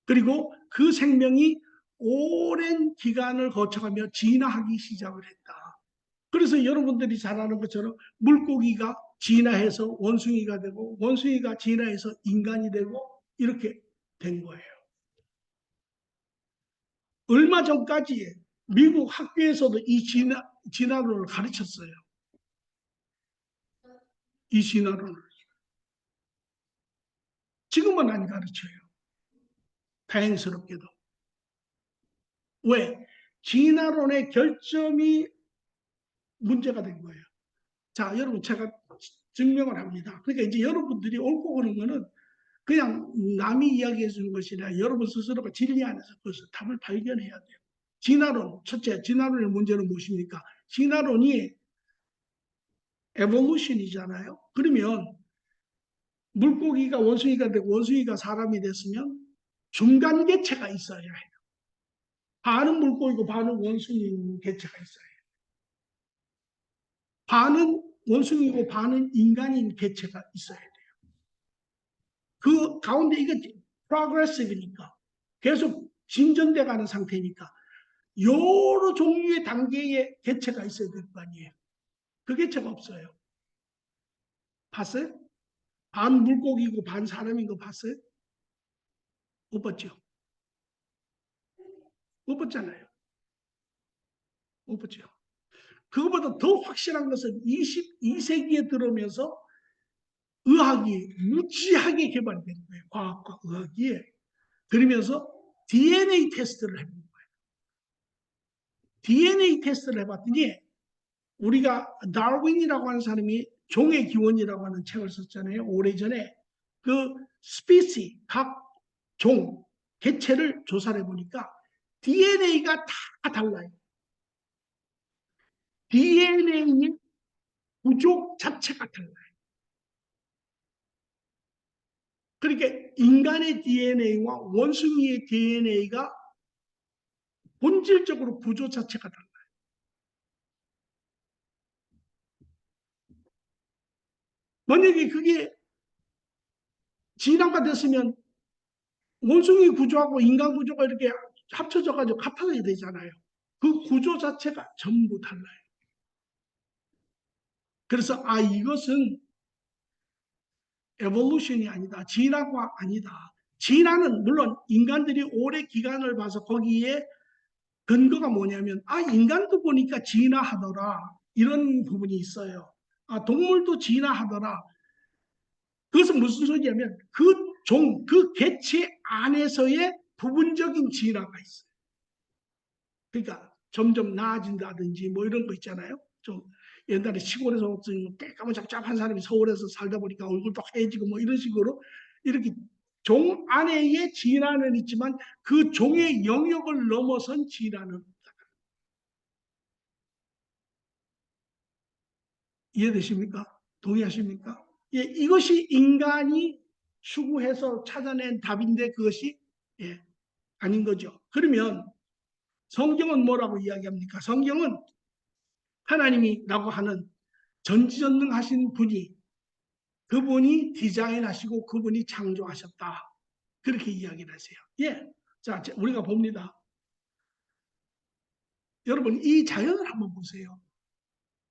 그리고 그 생명이 오랜 기간을 거쳐가며 진화하기 시작을 했다. 그래서 여러분들이 잘 아는 것처럼 물고기가 진화해서 원숭이가 되고 원숭이가 진화해서 인간이 되고 이렇게 된 거예요. 얼마 전까지 미국 학교에서도 이 진화론을 가르쳤어요. 이 진화론을. 지금은 안 가르쳐요. 다행스럽게도. 왜? 진화론의 결점이 문제가 된 거예요. 자, 여러분 제가 증명을 합니다. 그러니까 이제 여러분들이 옳고 그른 거는 그냥 남이 이야기해 주는 것이 아니라 여러분 스스로가 진리 안에서 그것을 답을 발견해야 돼요. 진화론, 첫째, 진화론의 문제는 무엇입니까? 진화론이 에볼루션이잖아요. 그러면 물고기가 원숭이가 되고 원숭이가 사람이 됐으면 중간 개체가 있어야 해요. 반은 물고기고 반은 원숭이 개체가 있어요. 반은 원숭이고 반은 인간인 개체가 있어야 돼요. 그 가운데 이거 프로그레시브니까 계속 진전돼 가는 상태니까 여러 종류의 단계의 개체가 있어야 될 거 아니에요. 그 개체가 없어요. 봤어요? 반 물고기고 반 사람인 거 봤어요? 못 봤죠? 못 봤잖아요. 못 봤죠? 그거보다 더 확실한 것은 22세기에 들어오면서 의학이 무지하게 개발이 된 거예요. 과학과 의학이. 그러면서 DNA 테스트를 해본 거예요. DNA 테스트를 해봤더니 우리가 다윈이라고 하는 사람이 종의 기원이라고 하는 책을 썼잖아요. 오래전에 그 스피시, 각 종, 개체를 조사를 해보니까 DNA가 다 달라요. DNA의 구조 자체가 달라요. 그러니까 인간의 DNA와 원숭이의 DNA가 본질적으로 구조 자체가 달라요. 만약에 그게 진화가 됐으면 원숭이 구조하고 인간 구조가 이렇게 합쳐져가지고 같아야 되잖아요. 그 구조 자체가 전부 달라요. 그래서 이것은 에볼루션이 아니다. 진화가 아니다. 진화는 물론 인간들이 오래 기간을 봐서 거기에 근거가 뭐냐면 인간도 보니까 진화하더라. 이런 부분이 있어요. 동물도 진화하더라. 그것은 무슨 소리냐면 그 종, 그 개체 안에서의 부분적인 진화가 있어요. 그러니까 점점 나아진다든지 뭐 이런 거 있잖아요. 좀 옛날에 시골에서 깨까만 잡잡한 사람이 서울에서 살다 보니까 얼굴도 하얘지고 뭐 이런 식으로 이렇게 종 안에의 진화는 있지만 그 종의 영역을 넘어선 진화는 없다. 이해되십니까? 동의하십니까? 예, 이것이 인간이 추구해서 찾아낸 답인데 그것이 아닌 거죠. 그러면 성경은 뭐라고 이야기합니까? 성경은 하나님이라고 하는 전지전능하신 분이 그분이 디자인하시고 그분이 창조하셨다. 그렇게 이야기를 하세요. 예. 자, 우리가 봅니다. 여러분, 이 자연을 한번 보세요.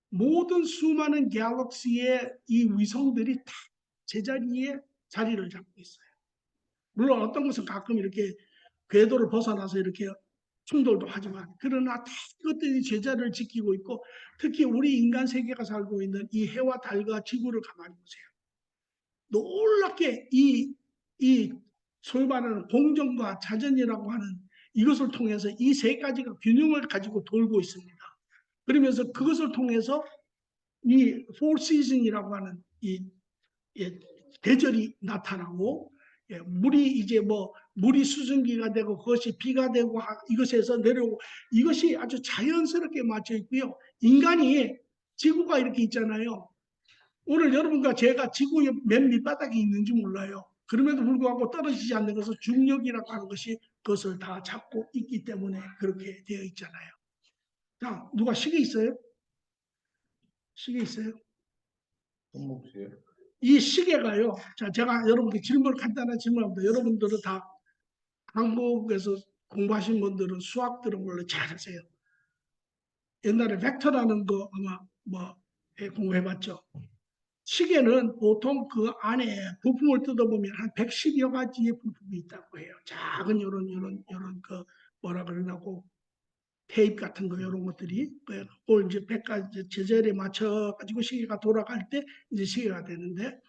모든 수많은 갤럭시의 이 위성들이 다 제자리에 자리를 잡고 있어요. 물론 어떤 것은 가끔 이렇게 궤도를 벗어나서 이렇게 충돌도 하지만 그러나 다 그것들이 제자리를 지키고 있고 특히 우리 인간 세계가 살고 있는 이 해와 달과 지구를 가만히 보세요. 놀랍게 이 소위 말하는 공정과 자전이라고 하는 이것을 통해서 이 세 가지가 균형을 가지고 돌고 있습니다. 그러면서 그것을 통해서 이 four season이라고 하는 이 계절이 나타나고 물이 이제 물이 수증기가 되고 그것이 비가 되고 이것에서 내려오고 이것이 아주 자연스럽게 맞춰 있고요. 인간이 지구가 이렇게 있잖아요. 오늘 여러분과 제가 지구의 맨 밑바닥에 있는지 몰라요. 그럼에도 불구하고 떨어지지 않는 것은 중력이라고 하는 것이 그것을 다 잡고 있기 때문에 그렇게 되어 있잖아요. 자, 누가 시계 있어요? 시계 있어요? 손목시요? 이 시계가요. 자, 제가 여러분께 간단한 질문합니다. 여러분들은 다 한국에서 공부하신 분들은 수학 들은 걸로 잘 하세요. 옛날에 벡터라는 거 아마 공부해봤죠. 시계는 보통 그 안에 부품을 뜯어보면 한 110여 가지의 부품이 있다고 해요. 작은 이런 그 뭐라 그러냐고 테이프 같은 거 이런 것들이 그걸 이제 100가지 제자리에 맞춰 가지고 시계가 돌아갈 때 이제 시계가 되는데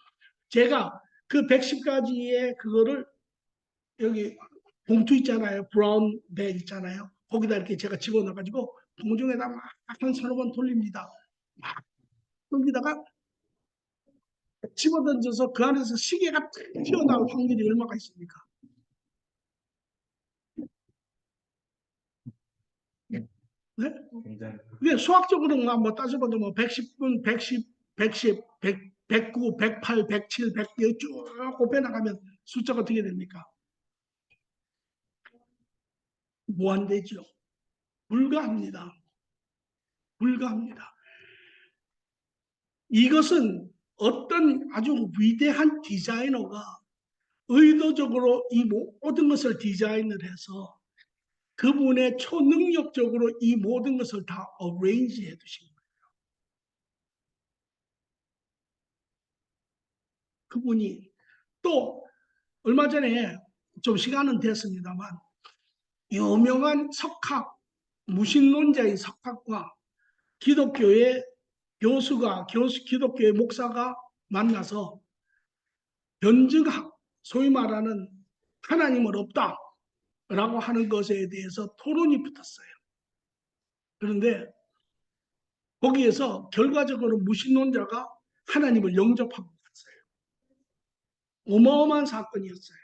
제가 그 110가지의 그거를 여기 봉투 있잖아요. 브라운 백 있잖아요. 거기다 이렇게 제가 집어넣어 가지고 공중에다 막 한 서너 번 돌립니다. 막 여기다가 집어던져서 그 안에서 시계가 탁 튀어나올 확률이 얼마가 있습니까? 네? 굉장히 그게 수학적으로만 뭐 따져봐도 뭐 110분, 110, 110, 100, 109, 108, 107, 100, 쭉 곱해나가면 숫자가 어떻게 됩니까? 무한대죠. 불가합니다. 불가합니다. 이것은 어떤 아주 위대한 디자이너가 의도적으로 이 모든 것을 디자인을 해서 그분의 초능력적으로 이 모든 것을 다 어레인지 해 두신 거예요. 그분이 또 얼마 전에 좀 시간은 됐습니다만 유명한 석학, 무신론자의 석학과 기독교의 교수가 기독교의 목사가 만나서 변증학, 소위 말하는 하나님은 없다라고 하는 것에 대해서 토론이 붙었어요. 그런데 거기에서 결과적으로 무신론자가 하나님을 영접하고 갔어요. 어마어마한 사건이었어요.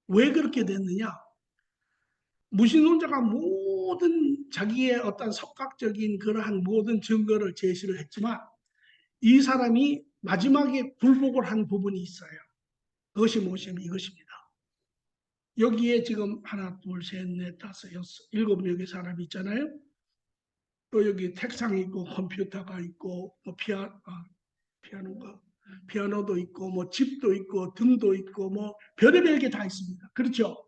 왜 그렇게 됐느냐? 무신론자가 모든 자기의 어떤 석학적인 그러한 모든 증거를 제시를 했지만 이 사람이 마지막에 굴복을 한 부분이 있어요. 그것이 무엇이냐면 이것입니다. 여기에 지금 하나, 둘, 셋, 넷, 다섯, 여섯, 일곱 명의 사람이 있잖아요. 또 여기 책상이 있고 컴퓨터가 있고 뭐 피아노도 있고 뭐 집도 있고 등도 있고 뭐 별의별 게 다 있습니다. 그렇죠?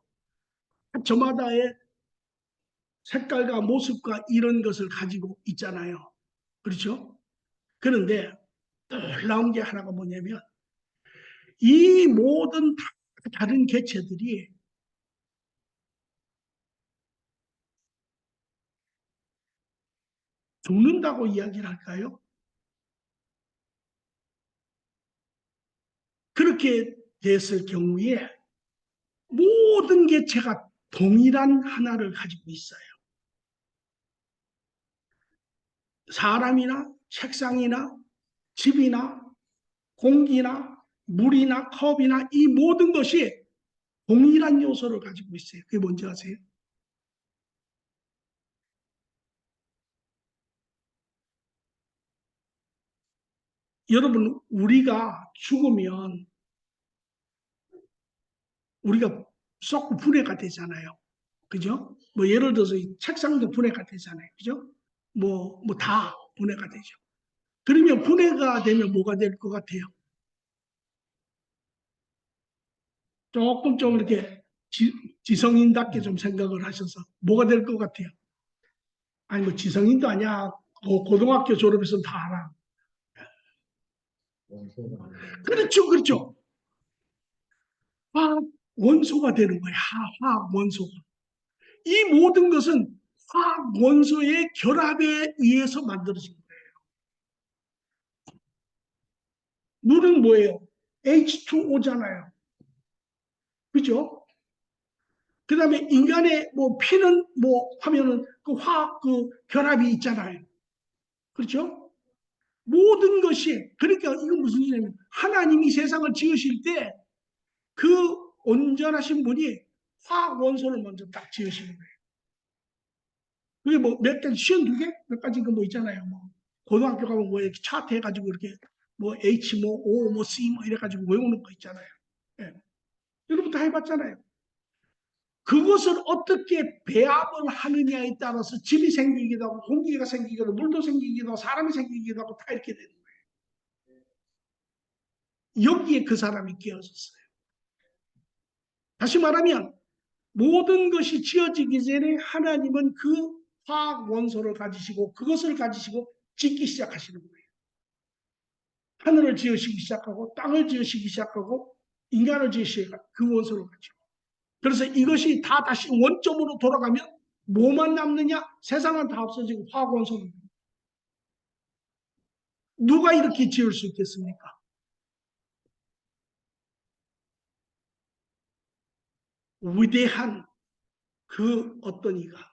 저마다의 색깔과 모습과 이런 것을 가지고 있잖아요. 그렇죠? 그런데 놀라운 게 하나가 뭐냐면 이 모든 다른 개체들이 죽는다고 이야기를 할까요? 그렇게 됐을 경우에 모든 개체가 동일한 하나를 가지고 있어요. 사람이나 책상이나 집이나 공기나 물이나 컵이나 이 모든 것이 동일한 요소를 가지고 있어요. 그게 뭔지 아세요? 여러분, 우리가 죽으면 우리가 썩고 분해가 되잖아요. 그죠? 뭐 예를 들어서 이 책상도 분해가 되잖아요. 그죠? 뭐 다 분해가 되죠. 그러면 분해가 되면 뭐가 될 것 같아요? 조금 좀 이렇게 지성인답게 좀 생각을 하셔서 뭐가 될 것 같아요? 아니 뭐 지성인도 아니야. 고등학교 졸업해서 다 알아. 원소가 그렇죠, 그렇죠. 화학 원소가 되는 거예요. 화학 원소가. 이 모든 것은 화학 원소의 결합에 의해서 만들어진 거예요. 물은 뭐예요? H2O잖아요. 그죠? 그 다음에 인간의 뭐 피는 뭐 하면은 그 화학 그 결합이 있잖아요. 그렇죠? 모든 것이, 그러니까 이건 무슨 얘기냐면 하나님이 세상을 지으실 때 그 온전하신 분이 화학 원소를 먼저 딱 지으시는 거예요. 그게 뭐 몇 가지, 52개? 몇 가지 그 뭐 있잖아요. 뭐 고등학교 가면 뭐 이렇게 차트 해가지고 이렇게 뭐 H, 뭐 O, 뭐 C 뭐 이래가지고 외우는 거 있잖아요. 예. 여러분 다 해봤잖아요. 그것을 어떻게 배합을 하느냐에 따라서 집이 생기기도 하고 공기가 생기기도 하고 물도 생기기도 하고 사람이 생기기도 하고 다 이렇게 되는 거예요. 여기에 그 사람이 끼어졌어요. 다시 말하면 모든 것이 지어지기 전에 하나님은 그 화학 원소를 가지시고 그것을 가지시고 짓기 시작하시는 거예요. 하늘을 지으시기 시작하고 땅을 지으시기 시작하고 인간을 지으시기 시작하고 그 원소를 가지고. 그래서 이것이 다 다시 원점으로 돌아가면 뭐만 남느냐? 세상은 다 없어지고 화학 원소는. 누가 이렇게 지을 수 있겠습니까? 위대한 그 어떤 이가.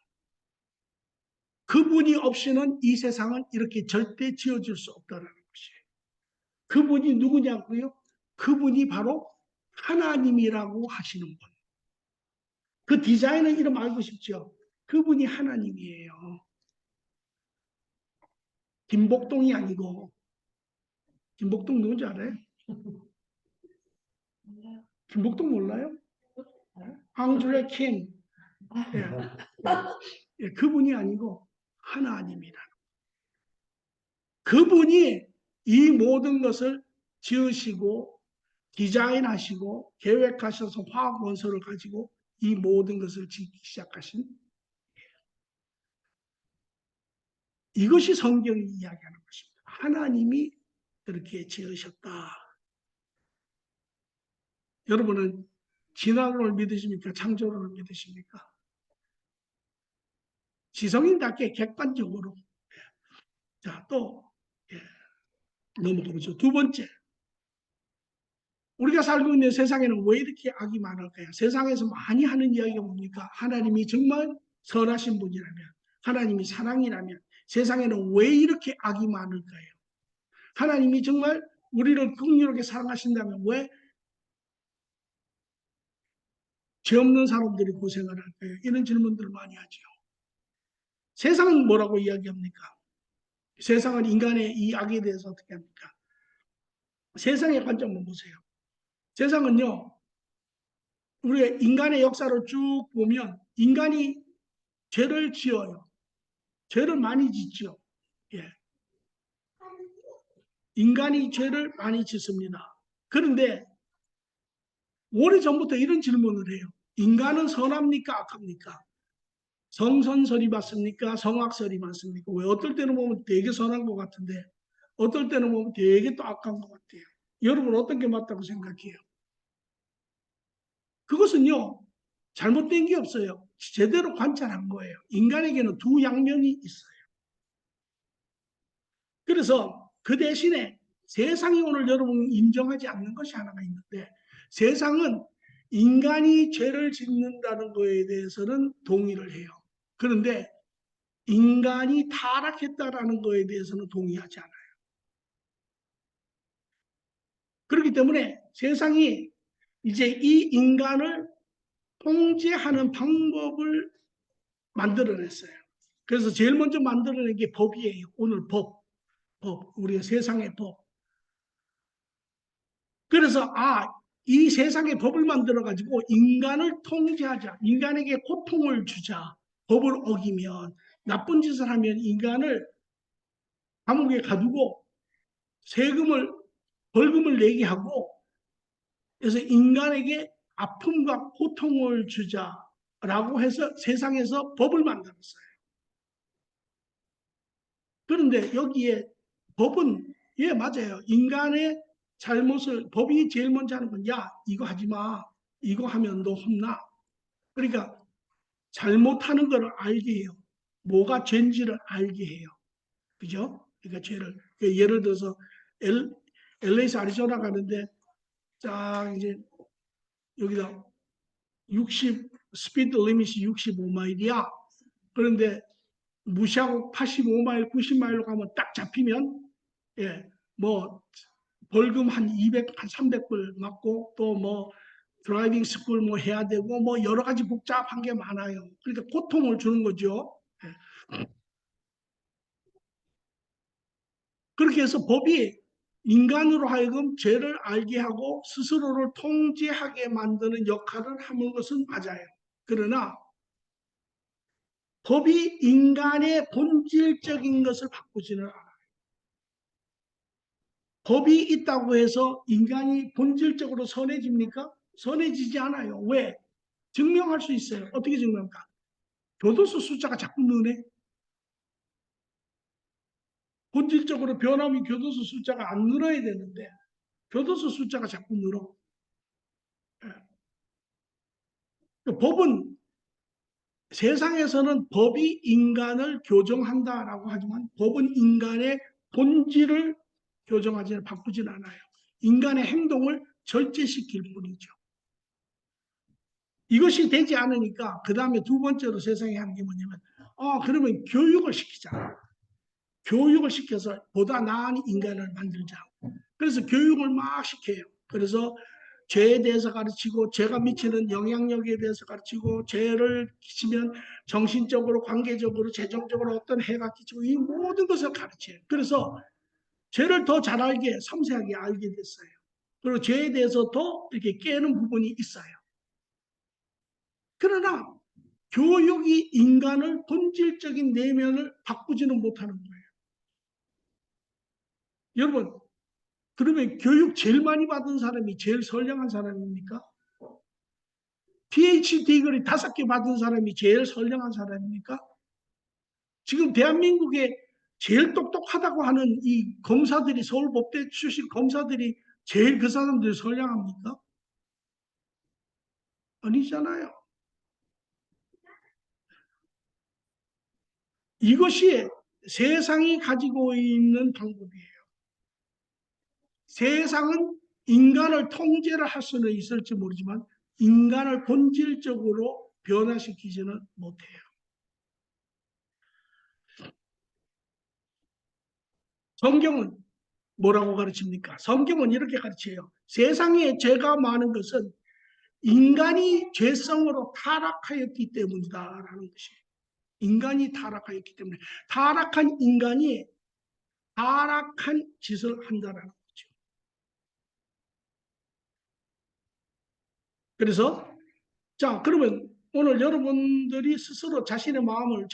그분이 없이는 이 세상은 이렇게 절대 지어질 수 없다는 것이에요. 그분이 누구냐고요? 그분이 바로 하나님이라고 하시는 분. 그 디자인은 이름 알고 싶죠? 그분이 하나님이에요. 김복동이 아니고. 김복동 누군지 알아요? 김복동 몰라요? 앙드레 킹. 예. 예, 그분이 아니고 하나님이라. 그분이 이 모든 것을 지으시고 디자인하시고 계획하셔서 화학 원소를 가지고 이 모든 것을 짓기 시작하신 이것이 성경이 이야기하는 것입니다. 하나님이 그렇게 지으셨다. 여러분은 진화론을 믿으십니까? 창조론을 믿으십니까? 지성인답게 객관적으로. 자, 또 넘어가보죠. 두 번째. 우리가 살고 있는 세상에는 왜 이렇게 악이 많을까요? 세상에서 많이 하는 이야기가 뭡니까? 하나님이 정말 선하신 분이라면, 하나님이 사랑이라면 세상에는 왜 이렇게 악이 많을까요? 하나님이 정말 우리를 긍휼하게 사랑하신다면 왜 죄 없는 사람들이 고생을 할까요? 이런 질문들을 많이 하죠. 세상은 뭐라고 이야기합니까? 세상은 인간의 이 악에 대해서 어떻게 합니까? 세상의 관점을 보세요. 세상은요, 우리가 인간의 역사를 쭉 보면 인간이 죄를 지어요. 죄를 많이 짓죠. 예. 인간이 죄를 많이 짓습니다. 그런데 오래전부터 이런 질문을 해요. 인간은 선합니까? 악합니까? 성선설이 맞습니까? 성악설이 맞습니까? 왜 어떨 때는 보면 되게 선한 것 같은데 어떨 때는 보면 되게 또 악한 것 같아요. 여러분 어떤 게 맞다고 생각해요? 그것은요. 잘못된 게 없어요. 제대로 관찰한 거예요. 인간에게는 두 양면이 있어요. 그래서 그 대신에 세상이 오늘 여러분 인정하지 않는 것이 하나가 있는데 세상은 인간이 죄를 짓는다는 거에 대해서는 동의를 해요. 그런데 인간이 타락했다라는 거에 대해서는 동의하지 않아요. 그렇기 때문에 세상이 이제 이 인간을 통제하는 방법을 만들어냈어요. 그래서 제일 먼저 만들어낸 게 법이에요. 오늘 법, 우리의 세상의 법. 그래서 이 세상의 법을 만들어가지고 인간을 통제하자. 인간에게 고통을 주자. 법을 어기면 나쁜 짓을 하면 인간을 감옥에 가두고 벌금을 내게 하고 그래서 인간에게 아픔과 고통을 주자라고 해서 세상에서 법을 만들었어요. 그런데 여기에 법은 맞아요. 인간의 잘못을 법이 제일 먼저 하는 건 이거 하지 마. 이거 하면 너 혼나. 그러니까 잘못하는 걸 알게 해요. 뭐가 죄인지를 알게 해요. 그죠? 그러니까 죄를 예를 들어서 LA에서 아리조나 가는데 쫙 이제 여기다 60 스피드 리밋이 65마일이야. 그런데 무시하고 85마일, 90마일로 가면 딱 잡히면 뭐 벌금 한 200, 한 300불 맞고 또 뭐 드라이빙 스쿨 뭐 해야 되고 뭐 여러 가지 복잡한 게 많아요. 그러니까 고통을 주는 거죠. 그렇게 해서 법이 인간으로 하여금 죄를 알게 하고 스스로를 통제하게 만드는 역할을 하는 것은 맞아요. 그러나 법이 인간의 본질적인 것을 바꾸지는 않아요. 법이 있다고 해서 인간이 본질적으로 선해집니까? 선해지지 않아요. 왜? 증명할 수 있어요. 어떻게 증명할까? 교도소 숫자가 자꾸 느네. 본질적으로 변함이 교도소 숫자가 안 늘어야 되는데 교도소 숫자가 자꾸 늘어. 법은 세상에서는 법이 인간을 교정한다라고 하지만 법은 인간의 본질을 교정하지 바꾸진 않아요. 인간의 행동을 절제시킬 뿐이죠. 이것이 되지 않으니까 그 다음에 두 번째로 세상에 하는 게 뭐냐면 그러면 교육을 시키자. 교육을 시켜서 보다 나은 인간을 만들자. 그래서 교육을 막 시켜요. 그래서 죄에 대해서 가르치고 죄가 미치는 영향력에 대해서 가르치고 죄를 끼치면 정신적으로 관계적으로 재정적으로 어떤 해가 끼치고 이 모든 것을 가르쳐요. 그래서 죄를 더 잘 알게 섬세하게 알게 됐어요. 그리고 죄에 대해서 더 이렇게 깨는 부분이 있어요. 그러나 교육이 인간을 본질적인 내면을 바꾸지는 못하는 거예요. 여러분, 그러면 교육 제일 많이 받은 사람이 제일 선량한 사람입니까? PhD 디그리 5개 받은 사람이 제일 선량한 사람입니까? 지금 대한민국에 제일 똑똑하다고 하는 이 검사들이 서울법대 출신 검사들이 제일 그 사람들이 선량합니까? 아니잖아요. 이것이 세상이 가지고 있는 방법이에요. 세상은 인간을 통제를 할 수는 있을지 모르지만 인간을 본질적으로 변화시키지는 못해요. 성경은 뭐라고 가르칩니까? 성경은 이렇게 가르쳐요. 세상에 죄가 많은 것은 인간이 죄성으로 타락하였기 때문이다라는 것이에요. 인간이 타락하였기 때문에 타락한 인간이 타락한 짓을 한다라는 거죠. 그래서 자 그러면 오늘 여러분들이 스스로 자신의 마음을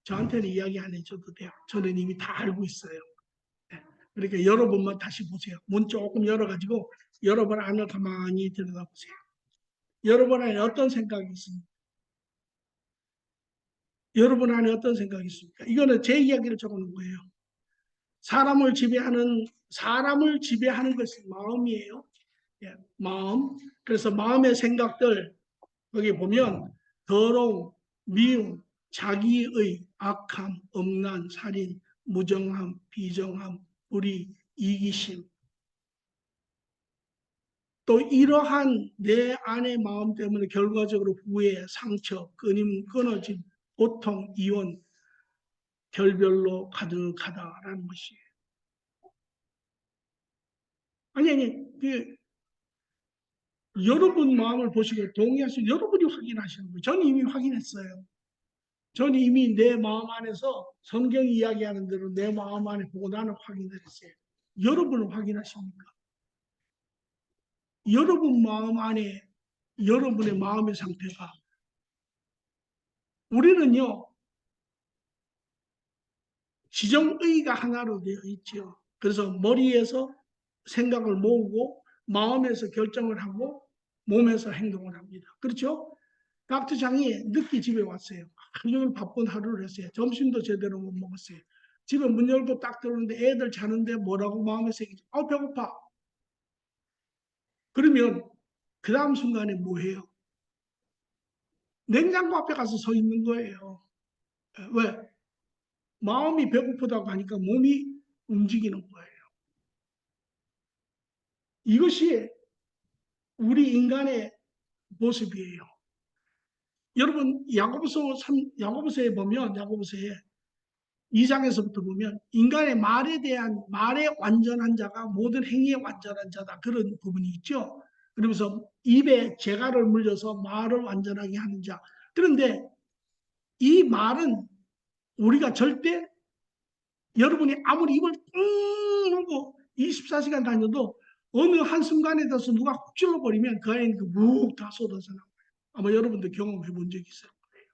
저한테는 이야기 안 해줘도 돼요. 저는 이미 다 알고 있어요. 그러니까 여러분만 다시 보세요. 문 조금 열어가지고 여러분 안을 가만히 들여다보세요. 여러분 안에 어떤 생각이 있습니까? 여러분 안에 어떤 생각이 있습니까? 이거는 제 이야기를 적어놓은 거예요. 사람을 지배하는 것이 마음이에요. 예, 마음. 그래서 마음의 생각들 거기 보면 더러움, 미움, 자기의 악함, 엄난, 살인, 무정함, 비정함, 불의, 이기심. 또 이러한 내 안의 마음 때문에 결과적으로 후회, 상처, 끊어짐, 고통, 이혼, 결별로 가득하다라는 것이에요. 여러분 마음을 보시고 동의하시면 여러분이 확인하시는 거예요. 저는 이미 확인했어요. 저는 이미 내 마음 안에서 성경이 이야기하는 대로 내 마음 안에 보고 나는 확인을 했어요. 여러분은 확인하십니까? 여러분 마음 안에 여러분의 마음의 상태가 우리는요 지정의가 하나로 되어 있죠. 그래서 머리에서 생각을 모으고 마음에서 결정을 하고 몸에서 행동을 합니다. 그렇죠? 닥터장이 늦게 집에 왔어요. 하루 종일 바쁜 하루를 했어요. 점심도 제대로 못 먹었어요. 집에 문 열고 딱 들어오는데 애들 자는데 뭐라고 마음에 새기죠? 배고파. 그러면 그 다음 순간에 뭐 해요? 냉장고 앞에 가서 서 있는 거예요. 왜? 마음이 배고프다고 하니까 몸이 움직이는 거예요. 이것이 우리 인간의 모습이에요. 여러분 야고보서에 보면 야고보서에 2장에서부터 보면 인간의 말에 완전한 자가 모든 행위에 완전한 자다 그런 부분이 있죠. 그러면서 입에 재갈을 물려서 말을 완전하게 하는 자. 그런데 이 말은 우리가 절대 여러분이 아무리 입을 하고 24시간 다녀도 어느 한순간에 돼서 누가 훅 찔러버리면 그 안에 묵다 쏟아져 나와요. 아마 여러분도 경험해 본 적이 있을 거예요.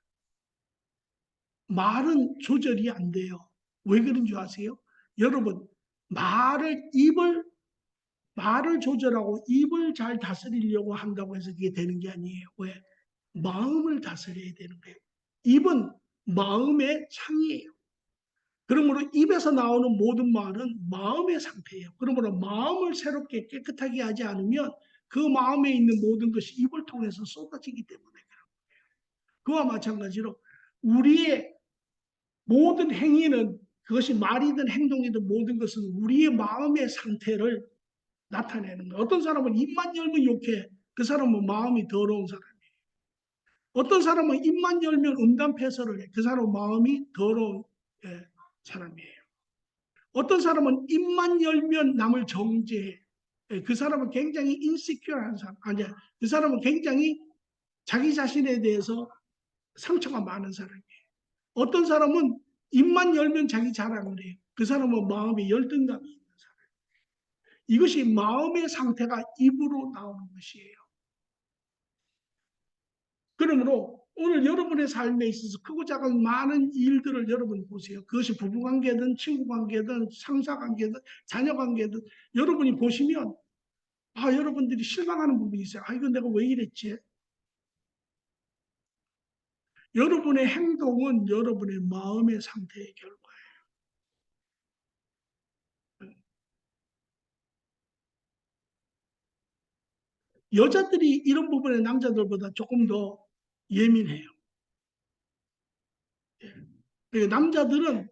말은 조절이 안 돼요. 왜 그런 줄 아세요? 여러분 말을 조절하고 입을 잘 다스리려고 한다고 해서 그게 되는 게 아니에요. 왜? 마음을 다스려야 되는 거예요. 입은 마음의 창이에요. 그러므로 입에서 나오는 모든 말은 마음의 상태예요. 그러므로 마음을 새롭게 깨끗하게 하지 않으면 그 마음에 있는 모든 것이 입을 통해서 쏟아지기 때문에 그와 마찬가지로 우리의 모든 행위는 그것이 말이든 행동이든 모든 것은 우리의 마음의 상태를 나타내는 거예요. 어떤 사람은 입만 열면 욕해. 그 사람은 마음이 더러운 사람이에요. 어떤 사람은 입만 열면 음담패설을 해. 그 사람은 마음이 더러운 사람이에요. 어떤 사람은 입만 열면 남을 정죄해. 그 사람은 굉장히 인시큐어한 사람. 아니야. 그 사람은 굉장히 자기 자신에 대해서 상처가 많은 사람이에요. 어떤 사람은 입만 열면 자기 자랑을 해요. 그 사람은 마음에 열등감이 있는 사람. 이것이 마음의 상태가 입으로 나오는 것이에요. 그러므로 오늘 여러분의 삶에 있어서 크고 작은 많은 일들을 여러분 보세요. 그것이 부부관계든 친구관계든 상사관계든 자녀관계든 여러분이 보시면 여러분들이 실망하는 부분이 있어요. 이건 내가 왜 이랬지? 여러분의 행동은 여러분의 마음의 상태의 결과예요. 여자들이 이런 부분에 남자들보다 조금 더 예민해요. 그러니까 남자들은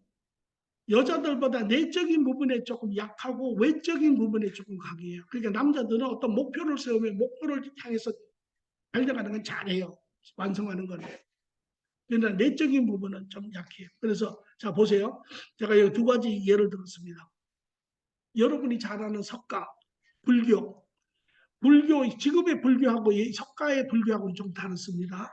여자들보다 내적인 부분에 조금 약하고 외적인 부분에 조금 강해요. 그러니까 남자들은 어떤 목표를 세우면 목표를 향해서 달려가는 건 잘해요. 완성하는 건. 그러나 내적인 부분은 좀 약해요. 그래서 자 보세요. 제가 여기 두 가지 예를 들었습니다. 여러분이 잘 아는 석가, 불교. 지금의 불교하고 석가의 불교하고는 좀 다릅니다.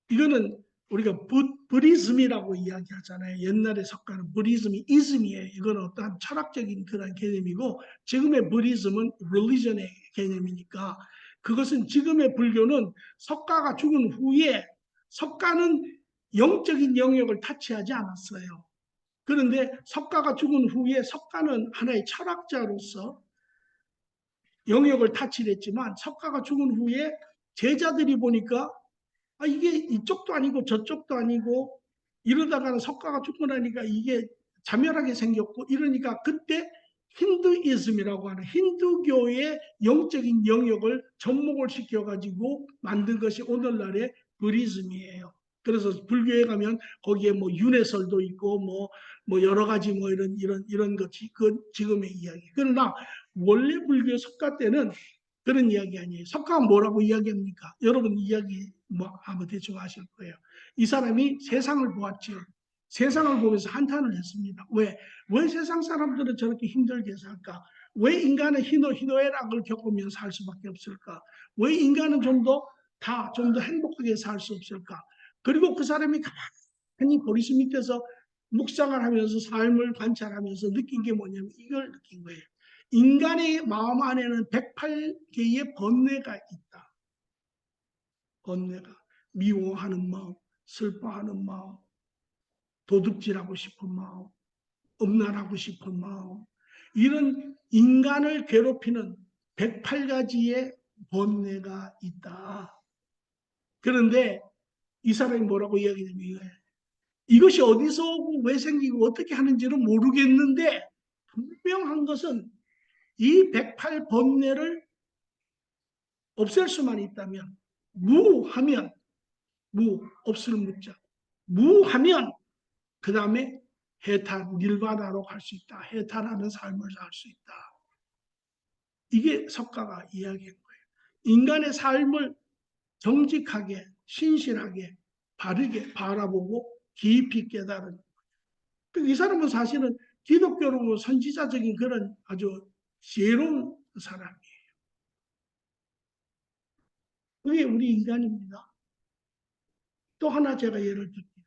이거는 우리가 부디즘이라고 이야기하잖아요. 옛날에 석가는 부디즘이 이즘이에요. 이거는 어떠한 철학적인 그런 개념이고 지금의 부디즘은 religion의 개념이니까 그것은 지금의 불교는 석가가 죽은 후에 석가는 영적인 영역을 타치하지 않았어요. 그런데 석가가 죽은 후에 석가는 하나의 철학자로서 영역을 타치했지만 석가가 죽은 후에 제자들이 보니까 이게 이쪽도 아니고 저쪽도 아니고 이러다가는 석가가 죽고 나니까 이게 자멸하게 생겼고 이러니까 그때 힌두이즘이라고 하는 힌두교의 영적인 영역을 접목을 시켜가지고 만든 것이 오늘날의 부디즘이에요. 그래서 불교에 가면 거기에 뭐 윤회설도 있고 뭐 여러 가지 뭐 이런 것이 그 지금의 이야기. 그러나 원래 불교 석가 때는 그런 이야기 아니에요. 석가가 뭐라고 이야기합니까? 여러분 이야기 뭐 아마 대충 아실 거예요. 이 사람이 세상을 보았죠. 세상을 보면서 한탄을 했습니다. 왜 세상 사람들은 저렇게 힘들게 살까? 왜 인간은 희노애락을 겪으면서 살 수밖에 없을까? 왜 인간은 좀 더 행복하게 살 수 없을까? 그리고 그 사람이 가만히 보리수 밑에서 묵상을 하면서 삶을 관찰하면서 느낀 게 뭐냐면 이걸 느낀 거예요. 인간의 마음 안에는 108개의 번뇌가 있다. 번뇌가. 미워하는 마음, 슬퍼하는 마음, 도둑질하고 싶은 마음, 음란하고 싶은 마음. 이런 인간을 괴롭히는 108가지의 번뇌가 있다. 그런데 이 사람이 뭐라고 이야기하냐면 이것이 어디서 오고 왜 생기고 어떻게 하는지는 모르겠는데 분명한 것은 이 108 번뇌를 없앨 수만 있다면 무하면 없을 무자 무하면 그 다음에 해탈 닐바나로 갈 수 있다. 해탈하는 삶을 살 수 있다. 이게 석가가 이야기한 거예요. 인간의 삶을 정직하게 신실하게 바르게 바라보고 깊이 깨달은 이 사람은 사실은 기독교로 선지자적인 그런 아주 지혜로운 사람이에요. 그게 우리 인간입니다. 또 하나 제가 예를 들게요.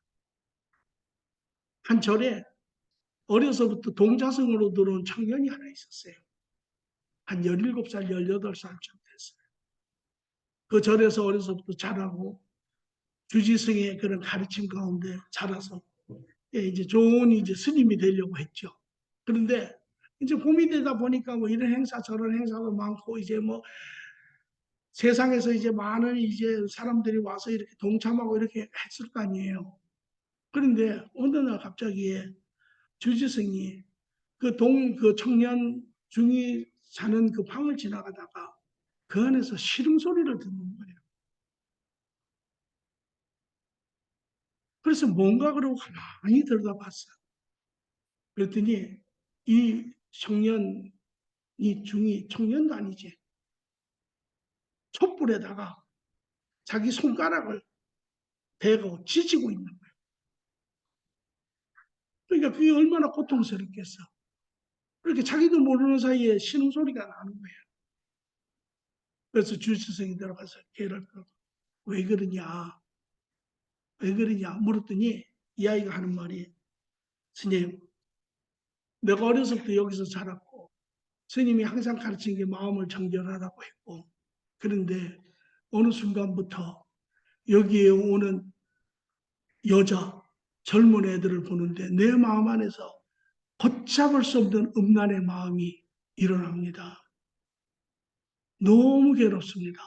한 절에 어려서부터 동자승으로 들어온 청년이 하나 있었어요. 한 17살, 18살쯤 됐어요. 그 절에서 어려서부터 자라고 주지승의 그런 가르침 가운데 자라서 이제 좋은 이제 스님이 되려고 했죠. 그런데 이제 봄이 되다 보니까 뭐 이런 행사 저런 행사도 많고 이제 뭐 세상에서 이제 많은 이제 사람들이 와서 이렇게 동참하고 이렇게 했을 거 아니에요. 그런데 어느 날 갑자기 주지승이 그 청년 중이 사는 그 방을 지나가다가 그 안에서 시름소리를 듣는 거예요. 그래서 뭔가 그러고 가만히 들여다봤어요. 그랬더니 이 청년이 청년도 아니지. 촛불에다가 자기 손가락을 대고 지지고 있는 거예요. 그러니까 그게 얼마나 고통스럽겠어. 이렇게 자기도 모르는 사이에 신음소리가 나는 거예요. 그래서 주치성이 들어가서 걔를 끌고 왜 그러냐? 왜 그러냐? 물었더니 이 아이가 하는 말이 스님, 내가 어렸을 때 여기서 자랐고 스님이 항상 가르친 게 마음을 정결하라고 했고 그런데 어느 순간부터 여기에 오는 여자, 젊은 애들을 보는데 내 마음 안에서 걷잡을 수 없는 음란의 마음이 일어납니다. 너무 괴롭습니다.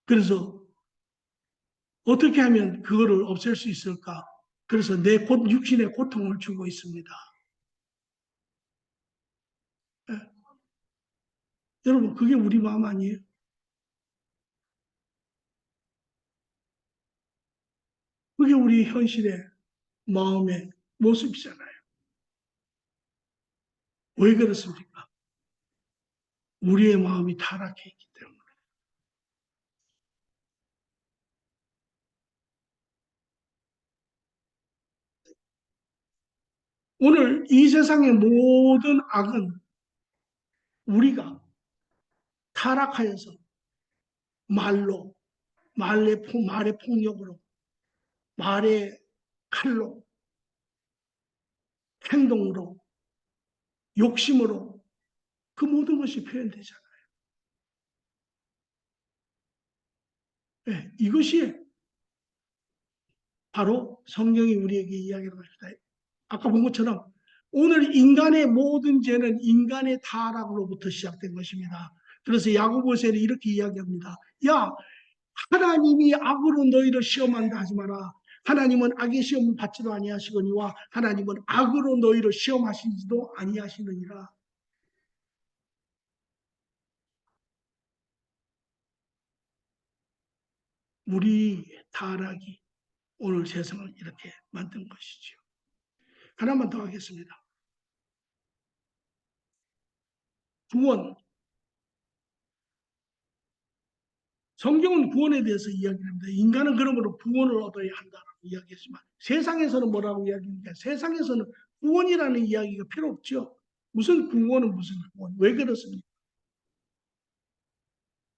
그래서 어떻게 하면 그거를 없앨 수 있을까? 그래서 내 육신의 고통을 주고 있습니다. 예. 여러분, 그게 우리 마음 아니에요? 그게 우리 현실의 마음의 모습이잖아요. 왜 그렇습니까? 우리의 마음이 타락해 있기 때문에. 오늘 이 세상의 모든 악은 우리가 타락하여서 말로, 말의 폭력으로, 말의 칼로, 행동으로, 욕심으로 그 모든 것이 표현되잖아요. 네, 이것이 바로 성경이 우리에게 이야기하는 것입니다. 아까 본 것처럼 오늘 인간의 모든 죄는 인간의 타락으로부터 시작된 것입니다. 그래서 야고보서는 이렇게 이야기합니다. 야, 하나님이 악으로 너희를 시험한다 하지 마라. 하나님은 악의 시험을 받지도 아니하시거니와 하나님은 악으로 너희를 시험하시지도 아니하시느니라. 우리 타락이 오늘 세상을 이렇게 만든 것이죠. 하나만 더 하겠습니다. 구원. 성경은 구원에 대해서 이야기합니다. 인간은 그러므로 구원을 얻어야 한다라고 이야기했지만 세상에서는 뭐라고 이야기합니까? 세상에서는 구원이라는 이야기가 필요 없죠. 무슨 구원은 무슨 구원? 왜 그렇습니까?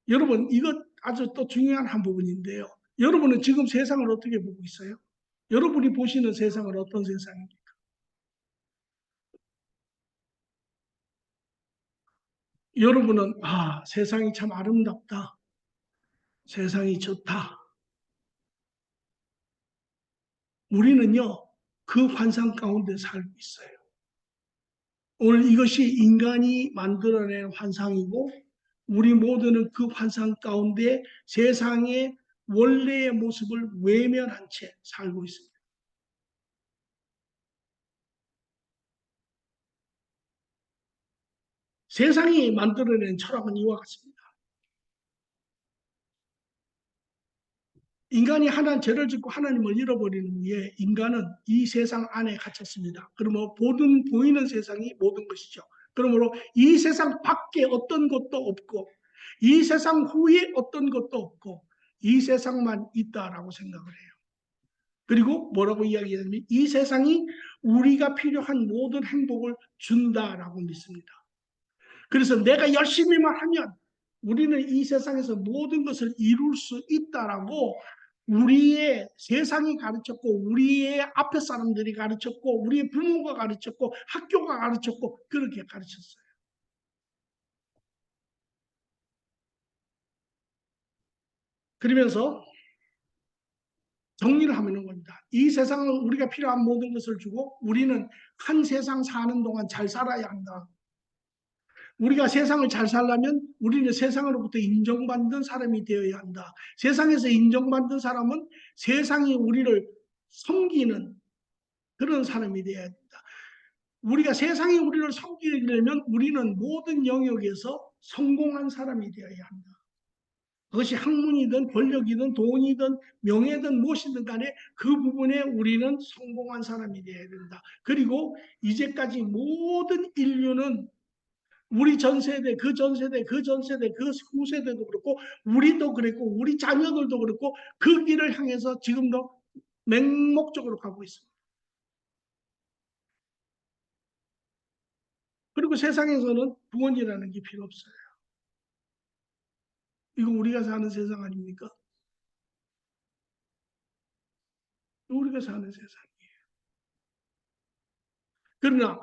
여러분, 이것 아주 또 중요한 한 부분인데요. 여러분은 지금 세상을 어떻게 보고 있어요? 여러분이 보시는 세상은 어떤 세상입니까? 여러분은 세상이 참 아름답다. 세상이 좋다. 우리는요, 그 환상 가운데 살고 있어요. 오늘 이것이 인간이 만들어낸 환상이고 우리 모두는 그 환상 가운데 세상의 원래의 모습을 외면한 채 살고 있습니다. 세상이 만들어낸 철학은 이와 같습니다. 인간이 죄를 짓고 하나님을 잃어버리는 후에 인간은 이 세상 안에 갇혔습니다. 그러므로 보이는 세상이 모든 것이죠. 그러므로 이 세상 밖에 어떤 것도 없고 이 세상 후에 어떤 것도 없고 이 세상만 있다라고 생각을 해요. 그리고 뭐라고 이야기하냐면 이 세상이 우리가 필요한 모든 행복을 준다라고 믿습니다. 그래서 내가 열심히만 하면 우리는 이 세상에서 모든 것을 이룰 수 있다라고 우리의 세상이 가르쳤고 우리의 앞에 사람들이 가르쳤고 우리의 부모가 가르쳤고 학교가 가르쳤고 그렇게 가르쳤어요. 그러면서 정리를 하는 겁니다. 이 세상은 우리가 필요한 모든 것을 주고 우리는 한 세상 사는 동안 잘 살아야 한다. 우리가 세상을 잘 살려면 우리는 세상으로부터 인정받는 사람이 되어야 한다. 세상에서 인정받는 사람은 세상이 우리를 섬기는 그런 사람이 되어야 된다. 우리가 세상이 우리를 섬기려면 우리는 모든 영역에서 성공한 사람이 되어야 한다. 그것이 학문이든 권력이든 돈이든 명예든 무엇이든 간에 그 부분에 우리는 성공한 사람이 되어야 된다. 그리고 이제까지 모든 인류는 우리 전 세대, 그 전 세대, 그 전 세대, 그 후세대도 그렇고 우리도 그랬고 우리 자녀들도 그렇고 그 길을 향해서 지금도 맹목적으로 가고 있습니다. 그리고 세상에서는 부모님이라는 게 필요 없어요. 이거 우리가 사는 세상 아닙니까? 우리가 사는 세상이에요. 그러나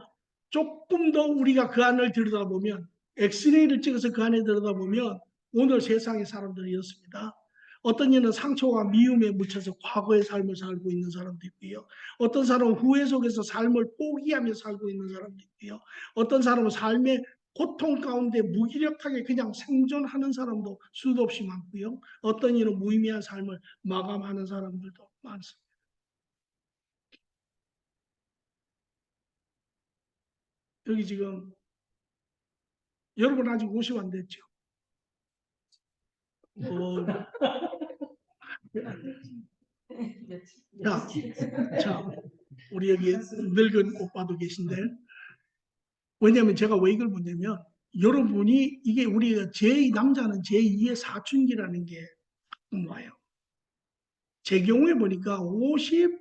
조금 더 우리가 그 안을 들여다보면, 엑스레이를 찍어서 그 안에 들여다보면 오늘 세상의 사람들이 이렇습니다. 어떤 이는 상처와 미움에 묻혀서 과거의 삶을 살고 있는 사람도 있고요. 어떤 사람은 후회 속에서 삶을 포기하며 살고 있는 사람도 있고요. 어떤 사람은 삶의 고통 가운데 무기력하게 그냥 생존하는 사람도 수도 없이 많고요. 어떤 이는 무의미한 삶을 마감하는 사람들도 많습니다. 여기 지금 여러분 아직 50 안 됐죠? 자, 우리 여기 늙은 오빠도 계신데, 왜냐하면 제가 왜 이걸 보냐면, 여러분이 이게 우리가 남자는 제2의 사춘기라는 게 와요. 제 경우에 보니까 50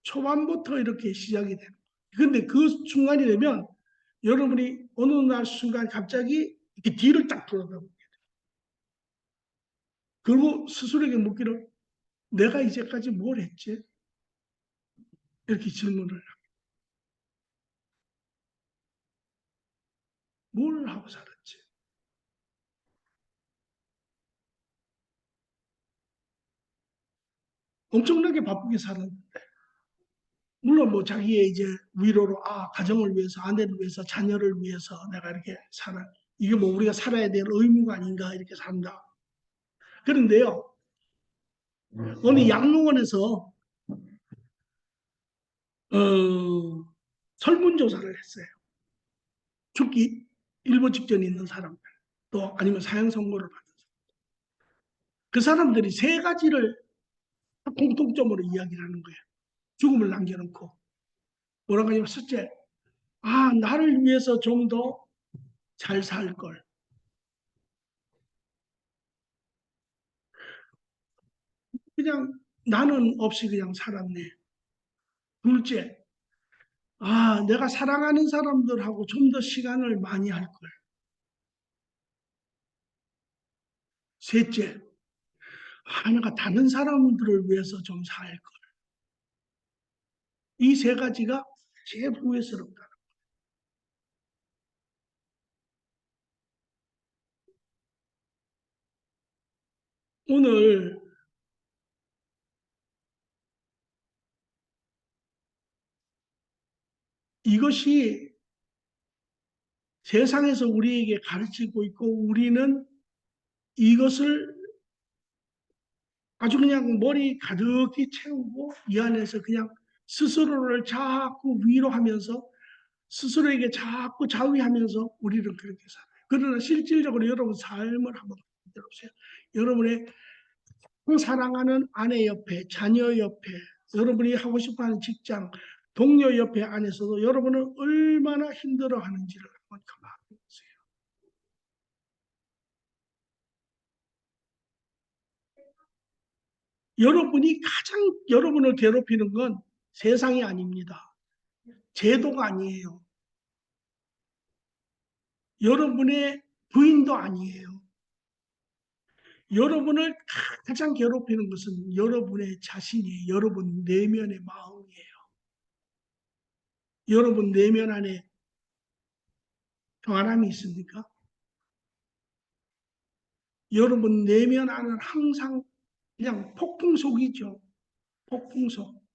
초반부터 이렇게 시작이 돼요. 근데 그 순간이 되면 여러분이 어느 날 순간 갑자기 이렇게 뒤를 딱 돌아보게 돼요. 그리고 스스로에게 묻기를 내가 이제까지 뭘 했지? 이렇게 질문을 해요. 뭘 하고 살았지? 엄청나게 바쁘게 살았는데, 물론 뭐 자기의 이제 위로로 가정을 위해서, 아내를 위해서, 자녀를 위해서 내가 이렇게 살아. 이게 뭐 우리가 살아야 될 의무가 아닌가 이렇게 산다. 그런데요, 어느 양로원에서 설문조사를 했어요. 죽기 일보 직전에 있는 사람들, 또 아니면 사형 선고를 받은 사람. 그 사람들이 세 가지를 공통점으로 이야기를 하는 거예요. 죽음을 남겨놓고 뭐라고 하냐면, 첫째, 나를 위해서 좀 더 잘 살 걸. 그냥 나는 없이 그냥 살았네. 둘째, 내가 사랑하는 사람들하고 좀 더 시간을 많이 할 걸. 셋째, 내가 다른 사람들을 위해서 좀 살 걸. 이 세 가지가 제일 후회스럽다. 오늘 이것이 세상에서 우리에게 가르치고 있고, 우리는 이것을 아주 그냥 머리 가득히 채우고 이 안에서 그냥 스스로를 자꾸 위로하면서 스스로에게 자꾸 자위하면서 우리는 그렇게 살아요. 그러나 실질적으로 여러분 삶을 한번 들어보세요. 여러분의 사랑하는 아내 옆에, 자녀 옆에, 여러분이 하고 싶어하는 직장, 동료 옆에 안에서도 여러분은 얼마나 힘들어하는지를 한번 가만히 보세요. 여러분이 가장 여러분을 괴롭히는 건 세상이 아닙니다. 제도가 아니에요. 여러분의 부인도 아니에요. 여러분을 가장 괴롭히는 것은 여러분의 자신이, 여러분 내면의 마음이에요. 여러분 내면 안에 평안함이 있습니까? 여러분 내면 안은 항상 그냥 폭풍속이죠. 폭풍속.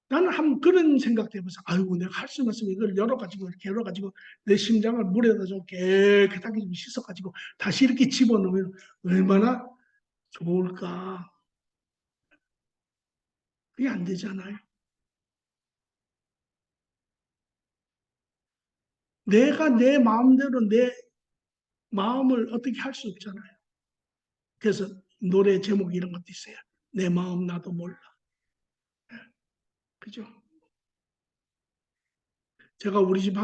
나는 한 그런 생각도 해보세요. 아이고, 내가 할 수는 없으면 이걸 열어가지고, 이렇게 열어가지고, 내 심장을 물에다 좀 깨끗하게 좀 씻어가지고, 다시 이렇게 집어넣으면 얼마나 좋을까. 그게 안 되잖아요. 내가 내 마음대로 내 마음을 어떻게 할 수 없잖아요. 그래서 노래 제목 이런 것도 있어요. 내 마음 나도 몰라. 그죠? 제가 우리 집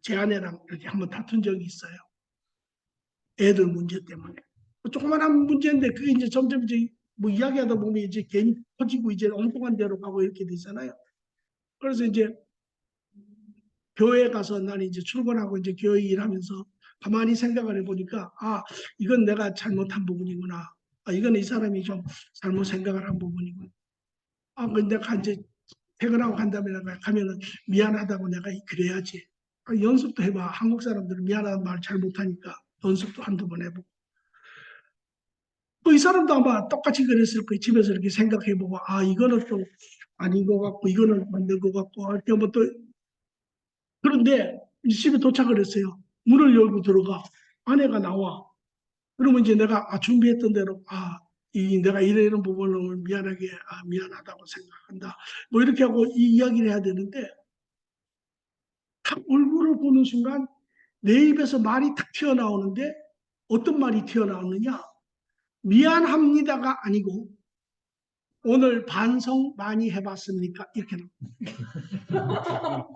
제 아내랑 이렇게 한번 다툰 적이 있어요. 애들 문제 때문에. 조그만한 문제인데 그게 이제 점점 이제 뭐 이야기하다 보면 이제 괜히 퍼지고 이제 엉뚱한 데로 가고 이렇게 되잖아요. 그래서 이제 교회에 가서 나는 이제 출근하고 이제 교회 일하면서 가만히 생각을 해보니까 이건 내가 잘못한 부분이구나. 이건 이 사람이 좀 잘못 생각을 한 부분이구나. 근데 내가 이제 퇴근하고 간 다음에 내가 가면은 미안하다고 내가 그래야지. 연습도 해봐. 한국 사람들은 미안하다는 말 잘 못하니까 연습도 한두 번 해보고. 또 이 사람도 아마 똑같이 그랬을 거예요. 집에서 이렇게 생각해보고, 이거는 또 아닌 것 같고, 이거는 맞는 것 같고, 이렇게 뭐 또, 그런데 집에 도착을 했어요. 문을 열고 들어가. 아내가 나와. 그러면 이제 내가 준비했던 대로, 내가 이런 부분을 미안하게, 미안하다고 생각한다. 뭐 이렇게 하고 이 이야기를 해야 되는데, 딱 얼굴을 보는 순간 내 입에서 말이 탁 튀어나오는데, 어떤 말이 튀어나오느냐? 미안합니다가 아니고, 오늘 반성 많이 해봤습니까? 이렇게 나옵니다.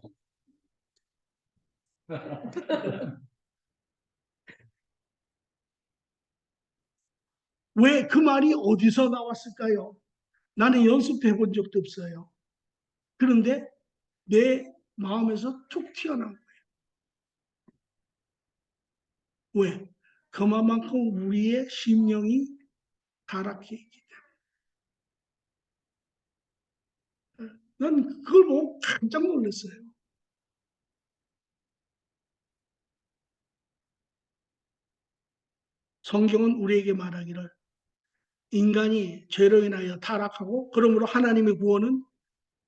왜 그 말이 어디서 나왔을까요? 나는 연습해 본 적도 없어요. 그런데 내 마음에서 툭 튀어나온 거예요. 왜? 그만큼 우리의 심령이 타락해 있기 때문에. 난 그걸 보고 깜짝 놀랐어요. 성경은 우리에게 말하기를 인간이 죄로 인하여 타락하고 그러므로 하나님의 구원은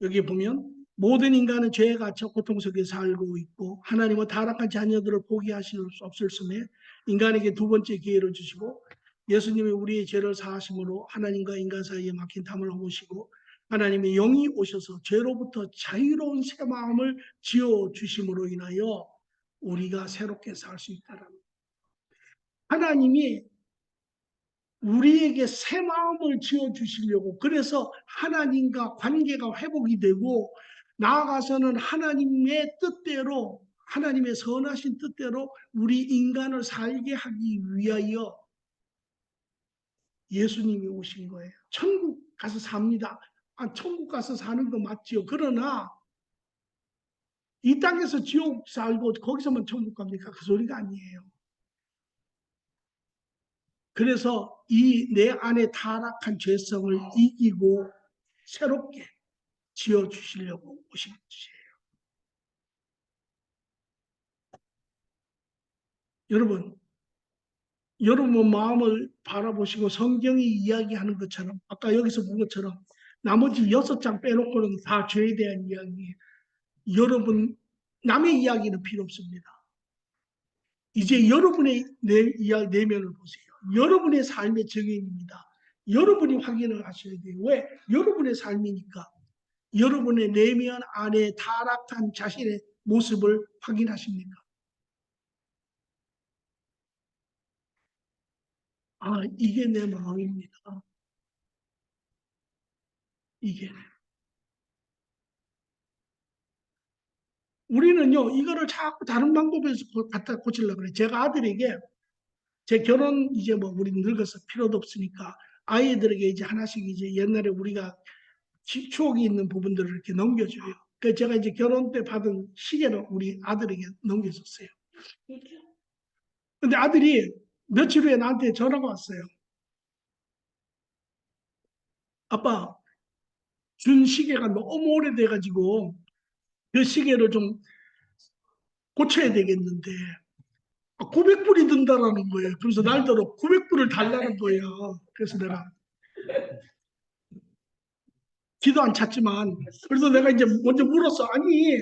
여기 보면 모든 인간은 죄에 갇혀 고통 속에 살고 있고 하나님은 타락한 자녀들을 포기하실 수 없을수에 인간에게 두 번째 기회를 주시고 예수님이 우리의 죄를 사하심으로 하나님과 인간 사이에 막힌 탐을 허무시고 하나님의 영이 오셔서 죄로부터 자유로운 새 마음을 지어주심으로 인하여 우리가 새롭게 살 수 있다는 거예요. 하나님이 우리에게 새 마음을 지어주시려고 그래서 하나님과 관계가 회복이 되고 나아가서는 하나님의 뜻대로 하나님의 선하신 뜻대로 우리 인간을 살게 하기 위하여 예수님이 오신 거예요. 천국 가서 삽니다. 천국 가서 사는 거 맞지요. 그러나 이 땅에서 지옥 살고 거기서만 천국 갑니까? 그 소리가 아니에요. 그래서 이 내 안에 타락한 죄성을 이기고 새롭게 지어주시려고 오신 것이에요. 여러분 마음을 바라보시고 성경이 이야기하는 것처럼 아까 여기서 본 것처럼 나머지 6장 빼놓고는 다 죄에 대한 이야기예요. 여러분 남의 이야기는 필요 없습니다. 이제 여러분의 내면을 보세요. 여러분의 삶의 증인입니다. 여러분이 확인을 하셔야 돼요. 왜? 여러분의 삶이니까. 여러분의 내면 안에 타락한 자신의 모습을 확인하십니까? 이게 내 마음입니다. 이게. 우리는요, 이거를 자꾸 다른 방법에서 갖다 고치려고 그래요. 제가 아들에게 제 결혼 이제 뭐 우리 늙어서 필요도 없으니까 아이들에게 이제 하나씩 이제 옛날에 우리가 추억이 있는 부분들을 이렇게 넘겨줘요. 그래서 제가 이제 결혼 때 받은 시계를 우리 아들에게 넘겨줬어요. 근데 아들이 며칠 후에 나한테 전화가 왔어요. 아빠, 준 시계가 너무 오래돼가지고 그 시계를 좀 고쳐야 되겠는데 900불이 든다라는 거예요. 그래서 날더러 900불을 달라는 거예요. 그래서 내가 기도 안 찼지만 그래서 내가 이제 먼저 물었어. 아니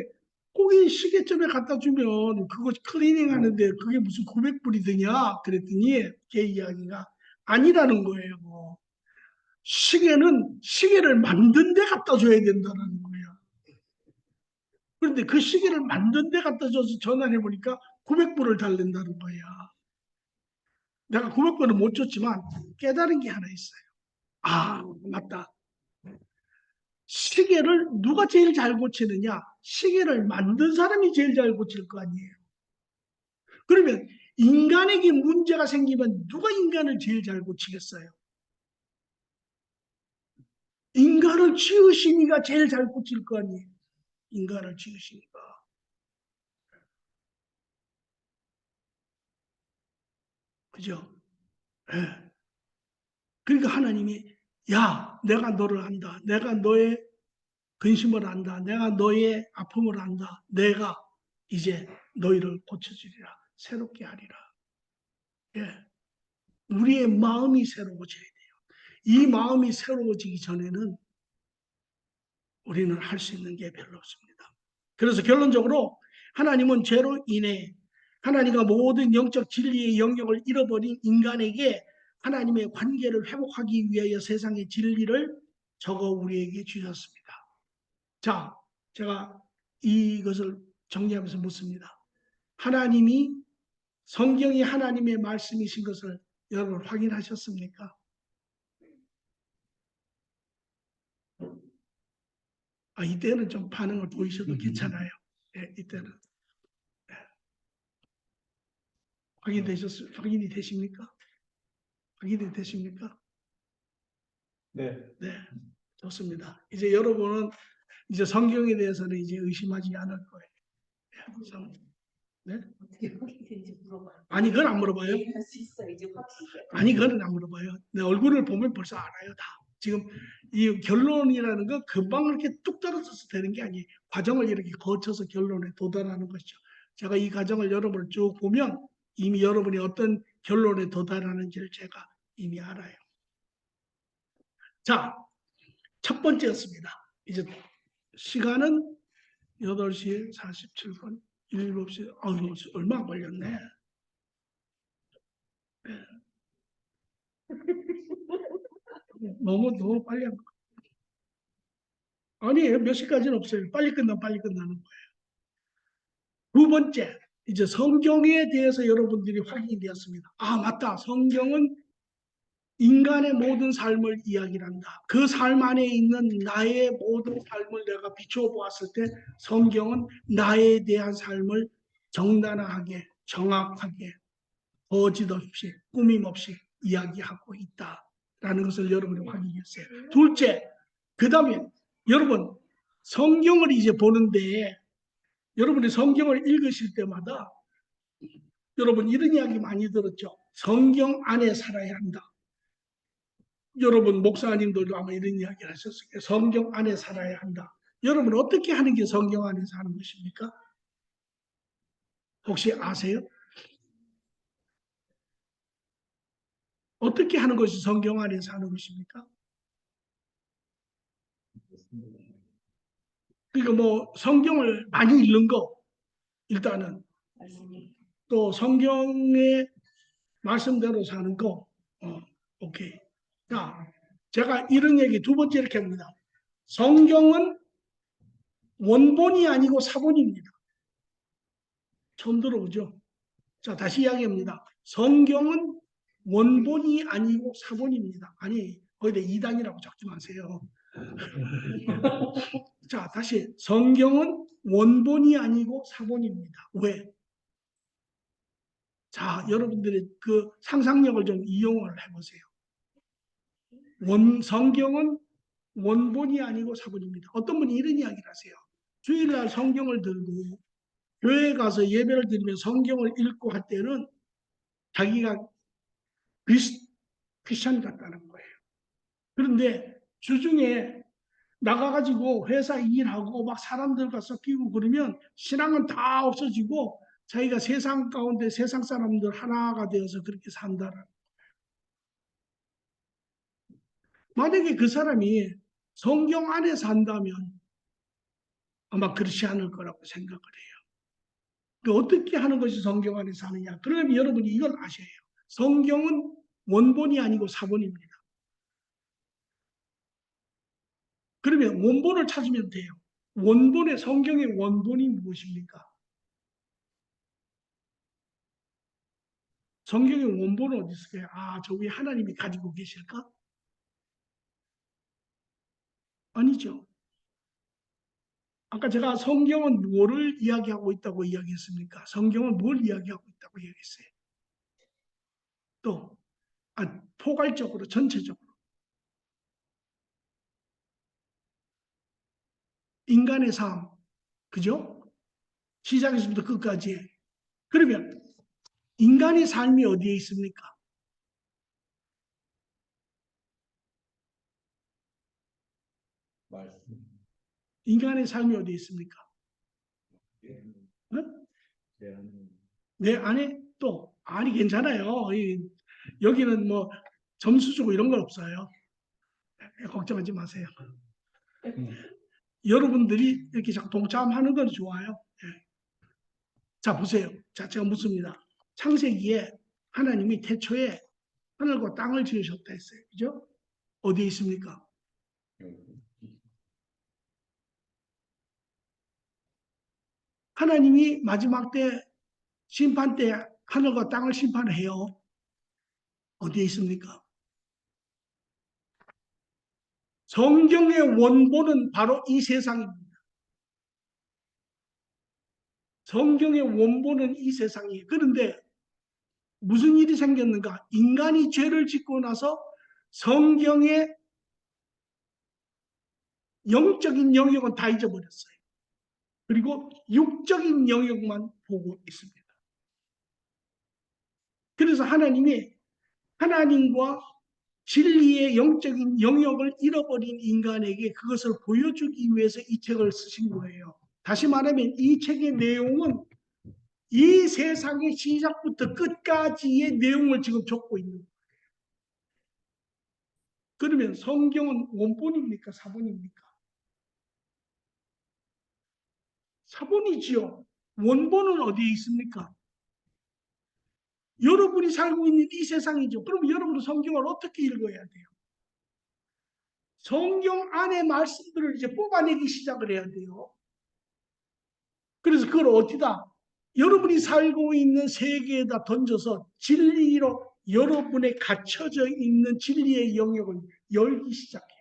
거기 시계점에 갖다 주면 그거 클리닝 하는데 그게 무슨 900불이 드냐? 그랬더니 걔 이야기가 아니라는 거예요. 시계를 만든 데 갖다 줘야 된다는 거예요. 그런데 그 시계를 만든 데 갖다 줘서 전화를 해보니까 900불을 달랜다는 거야. 내가 900불을 못 줬지만 깨달은 게 하나 있어요. 맞다. 시계를 누가 제일 잘 고치느냐? 시계를 만든 사람이 제일 잘 고칠 거 아니에요. 그러면 인간에게 문제가 생기면 누가 인간을 제일 잘 고치겠어요? 인간을 지으시니까 제일 잘 고칠 거 아니에요. 인간을 지으시니까. 그죠? 예. 그러니까 하나님이 야, 내가 너를 안다. 내가 너의 근심을 안다. 내가 너의 아픔을 안다. 내가 이제 너희를 고쳐주리라. 새롭게 하리라. 예. 우리의 마음이 새로워져야 돼요. 이 마음이 새로워지기 전에는 우리는 할 수 있는 게 별로 없습니다. 그래서 결론적으로 하나님은 죄로 인해 하나님과 모든 영적 진리의 영역을 잃어버린 인간에게 하나님의 관계를 회복하기 위하여 세상의 진리를 적어 우리에게 주셨습니다. 자, 제가 이것을 정리하면서 묻습니다. 하나님이 성경이 하나님의 말씀이신 것을 여러분 확인하셨습니까? 이때는 좀 반응을 보이셔도 괜찮아요. 네, 이때는. 네. 확인이 되십니까? 확인이 되십니까? 네. 네, 좋습니다. 이제 여러분은 이제 성경에 대해서는 이제 의심하지 않을 거예요. 네? 어떻게 확인되는지 물어봐요. 아니, 그건 안 물어봐요. 얘기할 수 있어 이제 확실히. 아니, 그건 안 물어봐요. 내 얼굴을 보면 벌써 알아요, 다. 지금 이 결론이라는 건 금방 이렇게 뚝 떨어져서 되는 게 아니에요. 과정을 이렇게 거쳐서 결론에 도달하는 것이죠. 제가 이 과정을 여러분을 쭉 보면 이미 여러분이 어떤 결론에 도달하는지를 제가 이미 알아요. 자, 첫 번째였습니다. 이제 시간은 8시 47분, 7시, 얼마 걸렸네. 너무 빨리 한 거. 아니에요. 몇 시까지는 없어요. 빨리 끝나면 빨리 끝나는 거예요. 두 번째, 이제 성경에 대해서 여러분들이 확인이 되었습니다. 맞다. 성경은 인간의 모든 삶을 이야기한다. 그 삶 안에 있는 나의 모든 삶을 내가 비추어 보았을 때 성경은 나에 대한 삶을 정당하게, 정확하게, 거짓 없이, 꾸밈 없이 이야기하고 있다라는 것을 여러분이 확인했어요. 둘째, 그 다음에 여러분 성경을 이제 보는데 여러분이 성경을 읽으실 때마다 여러분 이런 이야기 많이 들었죠. 성경 안에 살아야 한다. 여러분 목사님들도 아마 이런 이야기를 하셨을 거예요. 성경 안에 살아야 한다. 여러분 어떻게 하는 게 성경 안에 사는 것입니까? 혹시 아세요? 어떻게 하는 것이 성경 안에 사는 것입니까? 그러니까 뭐 성경을 많이 읽는 거 일단은 말씀이 또 성경의 말씀대로 사는 거 오케이. 자, 제가 이런 얘기 두 번째 이렇게 합니다. 성경은 원본이 아니고 사본입니다. 처음 들어보죠? 자, 다시 이야기합니다. 성경은 원본이 아니고 사본입니다. 아니, 거기다 이단이라고 적지 마세요. 자, 다시 성경은 원본이 아니고 사본입니다. 왜? 자, 여러분들의 그 상상력을 좀 이용을 해보세요. 성경은 원본이 아니고 사본입니다. 어떤 분이 이런 이야기를 하세요. 주일날 성경을 들고 교회에 가서 예배를 드리면 성경을 읽고 할 때는 자기가 크리스찬 같다는 거예요. 그런데 주중에 나가가지고 회사 일하고 막 사람들과 섞이고 그러면 신앙은 다 없어지고 자기가 세상 가운데 세상 사람들 하나가 되어서 그렇게 산다는. 만약에 그 사람이 성경 안에 산다면 아마 그렇지 않을 거라고 생각을 해요. 어떻게 하는 것이 성경 안에 사느냐? 그러면 여러분이 이걸 아셔야 해요. 성경은 원본이 아니고 사본입니다. 그러면 원본을 찾으면 돼요. 원본의 성경의 원본이 무엇입니까? 성경의 원본은 어디 있을까요? 저 위에 하나님이 가지고 계실까? 아니죠. 아까 제가 성경은 뭐를 이야기하고 있다고 이야기했습니까? 성경은 뭘 이야기하고 있다고 이야기했어요? 또 포괄적으로 전체적으로 인간의 삶, 그죠? 시작에서부터 끝까지. 그러면 인간의 삶이 어디에 있습니까? 말씀. 인간의 삶이 어디에 있습니까? 네? 내 안에 또 아니 괜찮아요. 여기는 뭐 점수 주고 이런 건 없어요. 걱정하지 마세요. 여러분들이 이렇게 자꾸 동참하는 건 좋아요. 예. 자 보세요. 자 제가 묻습니다. 창세기에 하나님이 태초에 하늘과 땅을 지으셨다 했어요. 그죠? 어디에 있습니까? 하나님이 마지막 때 심판 때 하늘과 땅을 심판해요. 어디에 있습니까? 성경의 원본은 바로 이 세상입니다. 성경의 원본은 이 세상이에요. 그런데 무슨 일이 생겼는가? 인간이 죄를 짓고 나서 성경의 영적인 영역은 다 잊어버렸어요. 그리고 육적인 영역만 보고 있습니다. 그래서 하나님이 하나님과 진리의 영적인 영역을 잃어버린 인간에게 그것을 보여주기 위해서 이 책을 쓰신 거예요. 다시 말하면 이 책의 내용은 이 세상의 시작부터 끝까지의 내용을 지금 적고 있는 거예요. 그러면 성경은 원본입니까? 사본입니까? 사본이지요. 원본은 어디에 있습니까? 여러분이 살고 있는 이 세상이죠. 그럼 여러분은 성경을 어떻게 읽어야 돼요? 성경 안의 말씀들을 이제 뽑아내기 시작을 해야 돼요. 그래서 그걸 어디다? 여러분이 살고 있는 세계에다 던져서 진리로 여러분의 갇혀져 있는 진리의 영역을 열기 시작해요.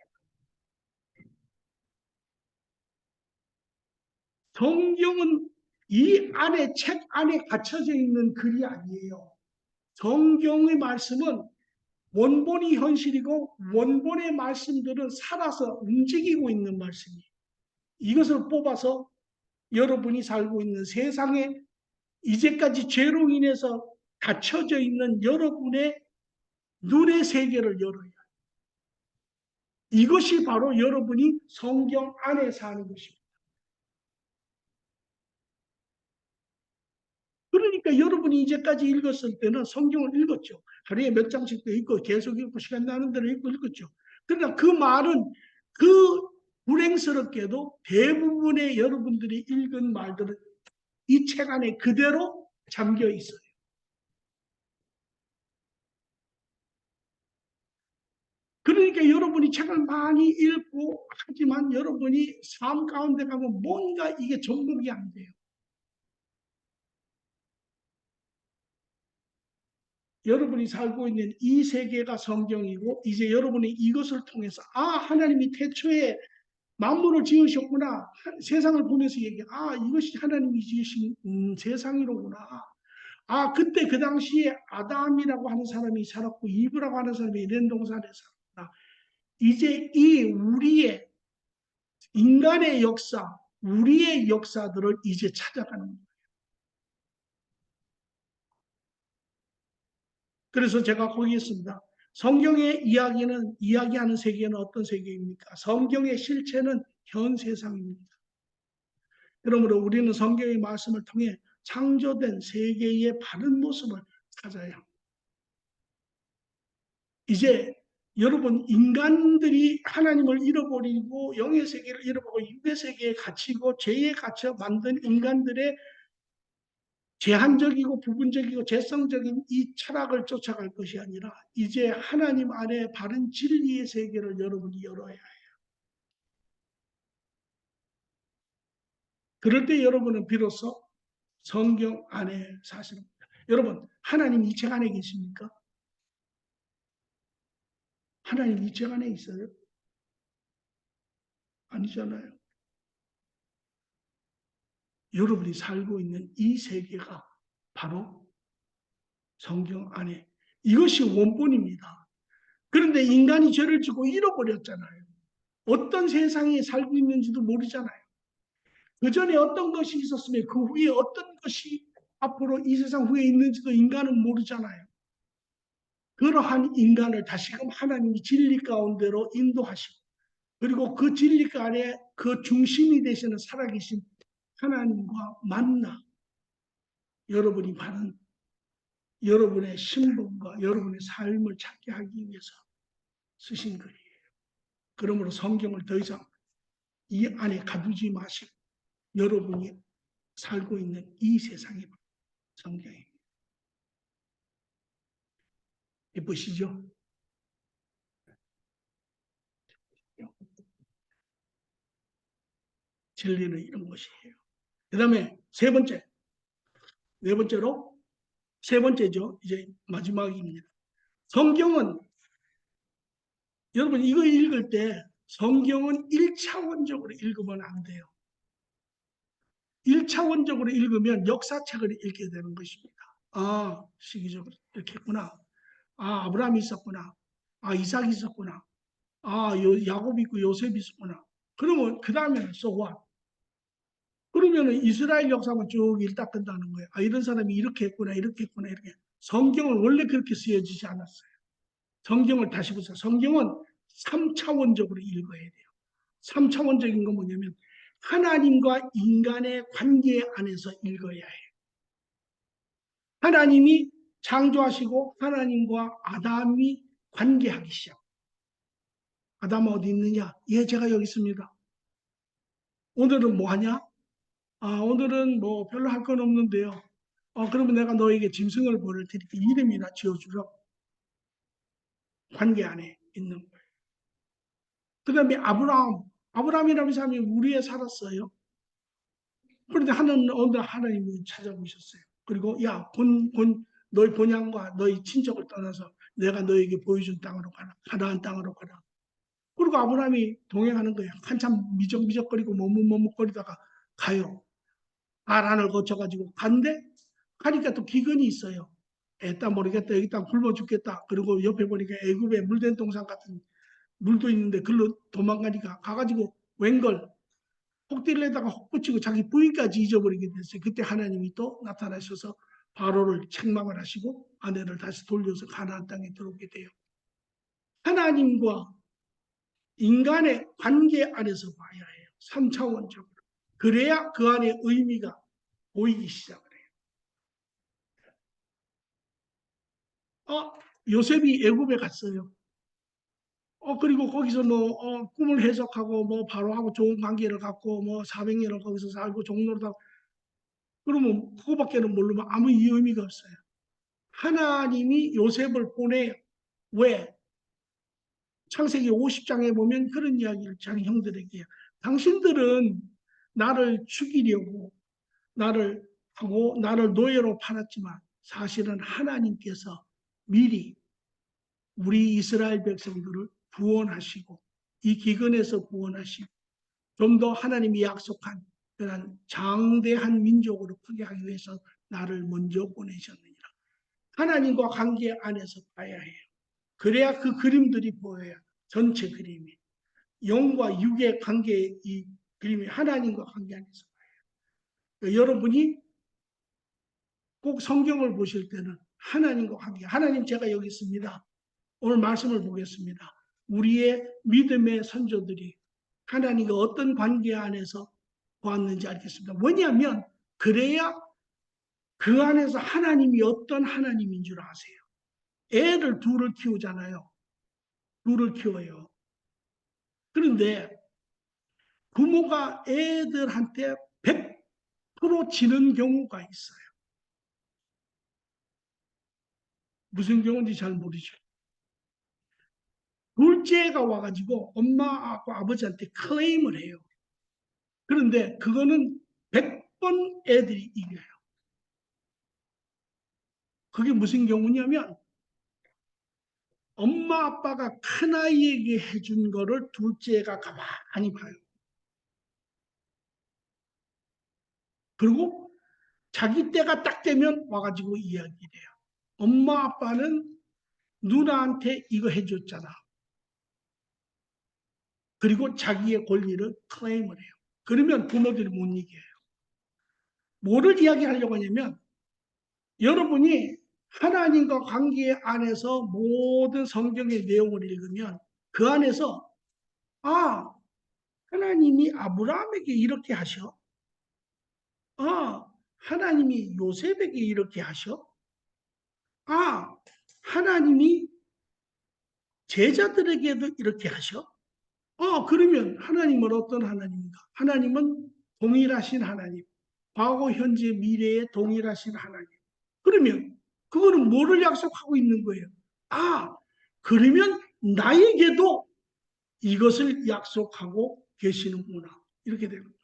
성경은 이 안에 책 안에 갇혀져 있는 글이 아니에요. 성경의 말씀은 원본이 현실이고 원본의 말씀들은 살아서 움직이고 있는 말씀이에요. 이것을 뽑아서 여러분이 살고 있는 세상에 이제까지 죄로 인해서 갇혀져 있는 여러분의 눈의 세계를 열어야 해요. 이것이 바로 여러분이 성경 안에 사는 것입니다. 그러니까 여러분이 이제까지 읽었을 때는 성경을 읽었죠. 하루에 몇 장씩도 읽고 계속 읽고 시간 나는 대로 읽었죠. 그러나 그 말은 그 불행스럽게도 대부분의 여러분들이 읽은 말들은 이 책 안에 그대로 잠겨 있어요. 그러니까 여러분이 책을 많이 읽고 하지만 여러분이 삶 가운데 가면 뭔가 이게 정복이 안 돼요. 여러분이 살고 있는 이 세계가 성경이고 이제 여러분이 이것을 통해서 하나님이 태초에 만물을 지으셨구나. 세상을 보면서 이것이 하나님이 지으신 세상이로구나. 그때 그 당시에 아담이라고 하는 사람이 살았고 이브라고 하는 사람이 에덴 동산에 살았구나. 이제 이 우리의 인간의 역사, 우리의 역사들을 이제 찾아가는 거예요. 그래서 제가 거기 있습니다. 성경의 이야기하는 세계는 어떤 세계입니까? 성경의 실체는 현 세상입니다. 그러므로 우리는 성경의 말씀을 통해 창조된 세계의 바른 모습을 찾아야 합니다. 이제 여러분 인간들이 하나님을 잃어버리고 영의 세계를 잃어버리고 육의 세계에 갇히고 죄에 갇혀 만든 인간들의 제한적이고 부분적이고 재성적인 이 철학을 쫓아갈 것이 아니라 이제 하나님 안에 바른 진리의 세계를 여러분이 열어야 해요. 그럴 때 여러분은 비로소 성경 안에 사시는 겁니다. 여러분 하나님 이 책 안에 계십니까? 하나님 이 책 안에 있어요? 아니잖아요. 여러분이 살고 있는 이 세계가 바로 성경 안에 이것이 원본입니다. 그런데 인간이 죄를 짓고 잃어버렸잖아요. 어떤 세상에 살고 있는지도 모르잖아요. 그 전에 어떤 것이 있었으며 그 후에 어떤 것이 앞으로 이 세상 후에 있는지도 인간은 모르잖아요. 그러한 인간을 다시금 하나님이 진리 가운데로 인도하시고 그리고 그 진리 안에 그 중심이 되시는 살아계신 하나님과 만나 여러분이 받은 여러분의 신분과 여러분의 삶을 찾게 하기 위해서 쓰신 글이에요. 그러므로 성경을 더 이상 이 안에 가두지 마시고 여러분이 살고 있는 이 세상의 성경입니다. 예쁘시죠? 진리는 이런 것이에요. 그 다음에 세 번째죠. 이제 마지막입니다. 성경은 여러분 이거 읽을 때 성경은 1차원적으로 읽으면 안 돼요. 1차원적으로 읽으면 역사책을 읽게 되는 것입니다. 아, 시기적으로 이렇게 했구나. 아, 아브라함이 있었구나. 아, 이삭이 있었구나. 아, 야곱이 있고 요셉이 있었구나. 그러면 그 다음에는 so what? 그러면 이스라엘 역사만 쭉 읽다 끝나는 거예요. 아, 이런 사람이 이렇게 했구나, 이렇게 했구나, 이렇게. 성경은 원래 그렇게 쓰여지지 않았어요. 성경을 다시 보세요. 성경은 3차원적으로 읽어야 돼요. 3차원적인 건 뭐냐면 하나님과 인간의 관계 안에서 읽어야 해요. 하나님이 창조하시고 하나님과 아담이 관계하기 시작. 아담 어디 있느냐? 예, 제가 여기 있습니다. 오늘은 뭐 하냐? 아, 오늘은 뭐 별로 할 건 없는데요. 그러면 내가 너에게 짐승을 보낼 테니까 이름이나 지어주라. 관계 안에 있는 거예요. 그 다음에 아브라함이라는 사람이 우리에 살았어요. 그런데 어느 하나님이 찾아보셨어요. 그리고 야, 너희 본향과 너희 친척을 떠나서 내가 너에게 보여준 땅으로 가라. 가나안 땅으로 가라. 그리고 아브라함이 동행하는 거예요. 한참 미적미적거리고 머뭇머뭇거리다가 가요. 아란을 거쳐가지고 간데 가니까 또 기근이 있어요. 에따 모르겠다. 여기 땅 굶어 죽겠다. 그리고 옆에 보니까 애굽에 물된 동산 같은 물도 있는데 글로 도망가니까 가가지고 웬걸 혹딜에다가 혹 붙이고 자기 부인까지 잊어버리게 됐어요. 그때 하나님이 또 나타나셔서 바로를 책망을 하시고 아내를 다시 돌려서 가나안 땅에 들어오게 돼요. 하나님과 인간의 관계 안에서 봐야 해요. 3차원적으로. 그래야 그 안에 의미가 보이기 시작을 해요. 요셉이 애굽에 갔어요. 그리고 거기서 뭐 꿈을 해석하고 뭐 바로하고 좋은 관계를 갖고 뭐 400년을 거기서 살고 종로를 하고 그러면 그거밖에는 모르면 아무 의미가 없어요. 하나님이 요셉을 보내 왜? 창세기 50장에 보면 그런 이야기를 자기 형들에게 당신들은 나를 죽이려고 나를 하고 나를 노예로 팔았지만 사실은 하나님께서 미리 우리 이스라엘 백성들을 구원하시고 이 기근에서 구원하시고 좀 더 하나님이 약속한 그런 장대한 민족으로 크게 하기 위해서 나를 먼저 보내셨느니라. 하나님과 관계 안에서 봐야 해요. 그래야 그 그림들이 보여야 전체 그림이 영과 육의 관계의 이 그림이 하나님과 관계 안에서 봐요. 여러분이 꼭 성경을 보실 때는 하나님과 관계, 하나님 제가 여기 있습니다. 오늘 말씀을 보겠습니다. 우리의 믿음의 선조들이 하나님과 어떤 관계 안에서 보았는지 알겠습니다. 왜냐하면 그래야 그 안에서 하나님이 어떤 하나님인 줄 아세요. 애를 둘을 키우잖아요. 둘을 키워요. 그런데 부모가 애들한테 100% 지는 경우가 있어요. 무슨 경우인지 잘 모르죠. 둘째가 와가지고 엄마하고 아버지한테 클레임을 해요. 그런데 그거는 100번 애들이 이겨요. 그게 무슨 경우냐면 엄마 아빠가 큰아이에게 해준 거를 둘째가 가만히 봐요. 그리고 자기 때가 딱 되면 와가지고 이야기를 해요. 엄마 아빠는 누나한테 이거 해줬잖아. 그리고 자기의 권리를 클레임을 해요. 그러면 부모들이 못 이겨요. 뭐를 이야기하려고 하냐면 여러분이 하나님과 관계 안에서 모든 성경의 내용을 읽으면 그 안에서 아, 하나님이 아브라함에게 이렇게 하셔. 아, 하나님이 요셉에게 이렇게 하셔. 아, 하나님이 제자들에게도 이렇게 하셔. 그러면 하나님은 어떤 하나님인가? 하나님은 동일하신 하나님. 과거, 현재, 미래에 동일하신 하나님. 그러면 그거는 뭐를 약속하고 있는 거예요? 그러면 나에게도 이것을 약속하고 계시는구나. 이렇게 되는 거예요.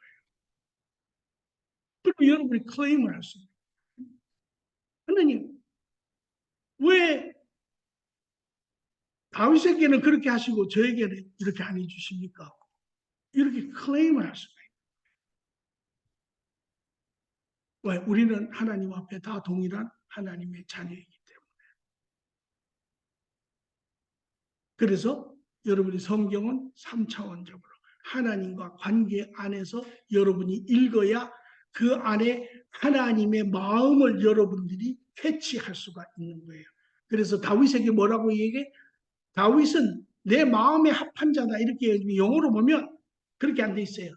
그럼 여러분이 클레임을 할 수 있어요. 하나님, 왜 다윗에게는 그렇게 하시고 저에게는 이렇게 안 해주십니까? 이렇게 클레임을 할 수가 있어요. 왜? 우리는 하나님 앞에 다 동일한 하나님의 자녀이기 때문에. 그래서 여러분이 성경은 3차원적으로 하나님과 관계 안에서 여러분이 읽어야 그 안에 하나님의 마음을 여러분들이 캐치할 수가 있는 거예요. 그래서 다윗에게 뭐라고 얘기해? 다윗은 내 마음에 합한 자다. 이렇게 영어로 보면 그렇게 안 돼 있어요.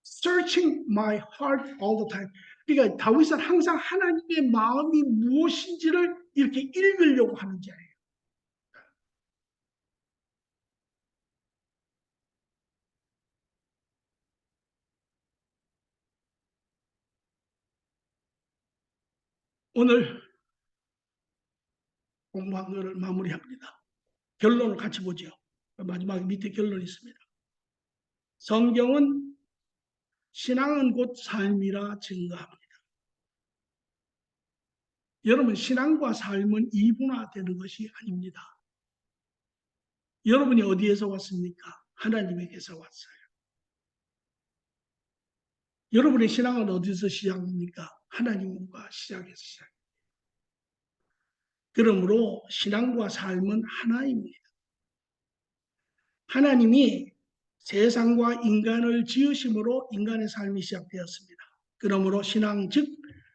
Searching my heart all the time. 그러니까 다윗은 항상 하나님의 마음이 무엇인지를 이렇게 읽으려고 하는 자예요. 오늘 공부한 것을 마무리합니다. 결론을 같이 보죠. 마지막 밑에 결론이 있습니다. 성경은 신앙은 곧 삶이라 증거합니다. 여러분, 신앙과 삶은 이분화되는 것이 아닙니다. 여러분이 어디에서 왔습니까? 하나님에게서 왔어요. 여러분의 신앙은 어디서 시작합니까? 하나님과 시작해서 시작합니다. 그러므로 신앙과 삶은 하나입니다. 하나님이 세상과 인간을 지으심으로 인간의 삶이 시작되었습니다. 그러므로 신앙 즉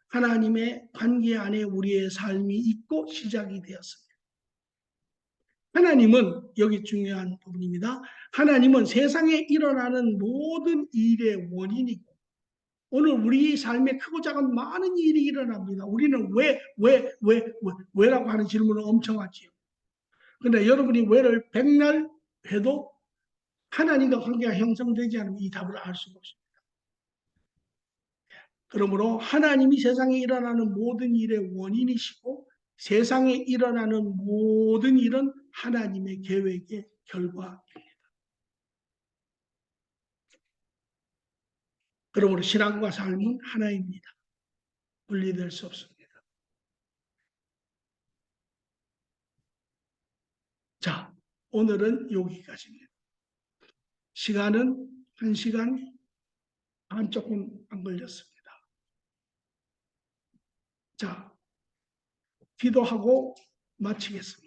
하나님의 관계 안에 우리의 삶이 있고 시작이 되었습니다. 하나님은 여기 중요한 부분입니다. 하나님은 세상에 일어나는 모든 일의 원인이고 오늘 우리 삶에 크고 작은 많은 일이 일어납니다. 우리는 왜라고 하는 질문을 엄청 하지요. 그런데 여러분이 왜를 백날 해도 하나님과 관계가 형성되지 않으면 이 답을 알 수가 없습니다. 그러므로 하나님이 세상에 일어나는 모든 일의 원인이시고 세상에 일어나는 모든 일은 하나님의 계획의 결과입니다. 그러므로 신앙과 삶은 하나입니다. 분리될 수 없습니다. 자, 오늘은 여기까지입니다. 시간은 1시간 반 조금 안 걸렸습니다. 자, 기도하고 마치겠습니다.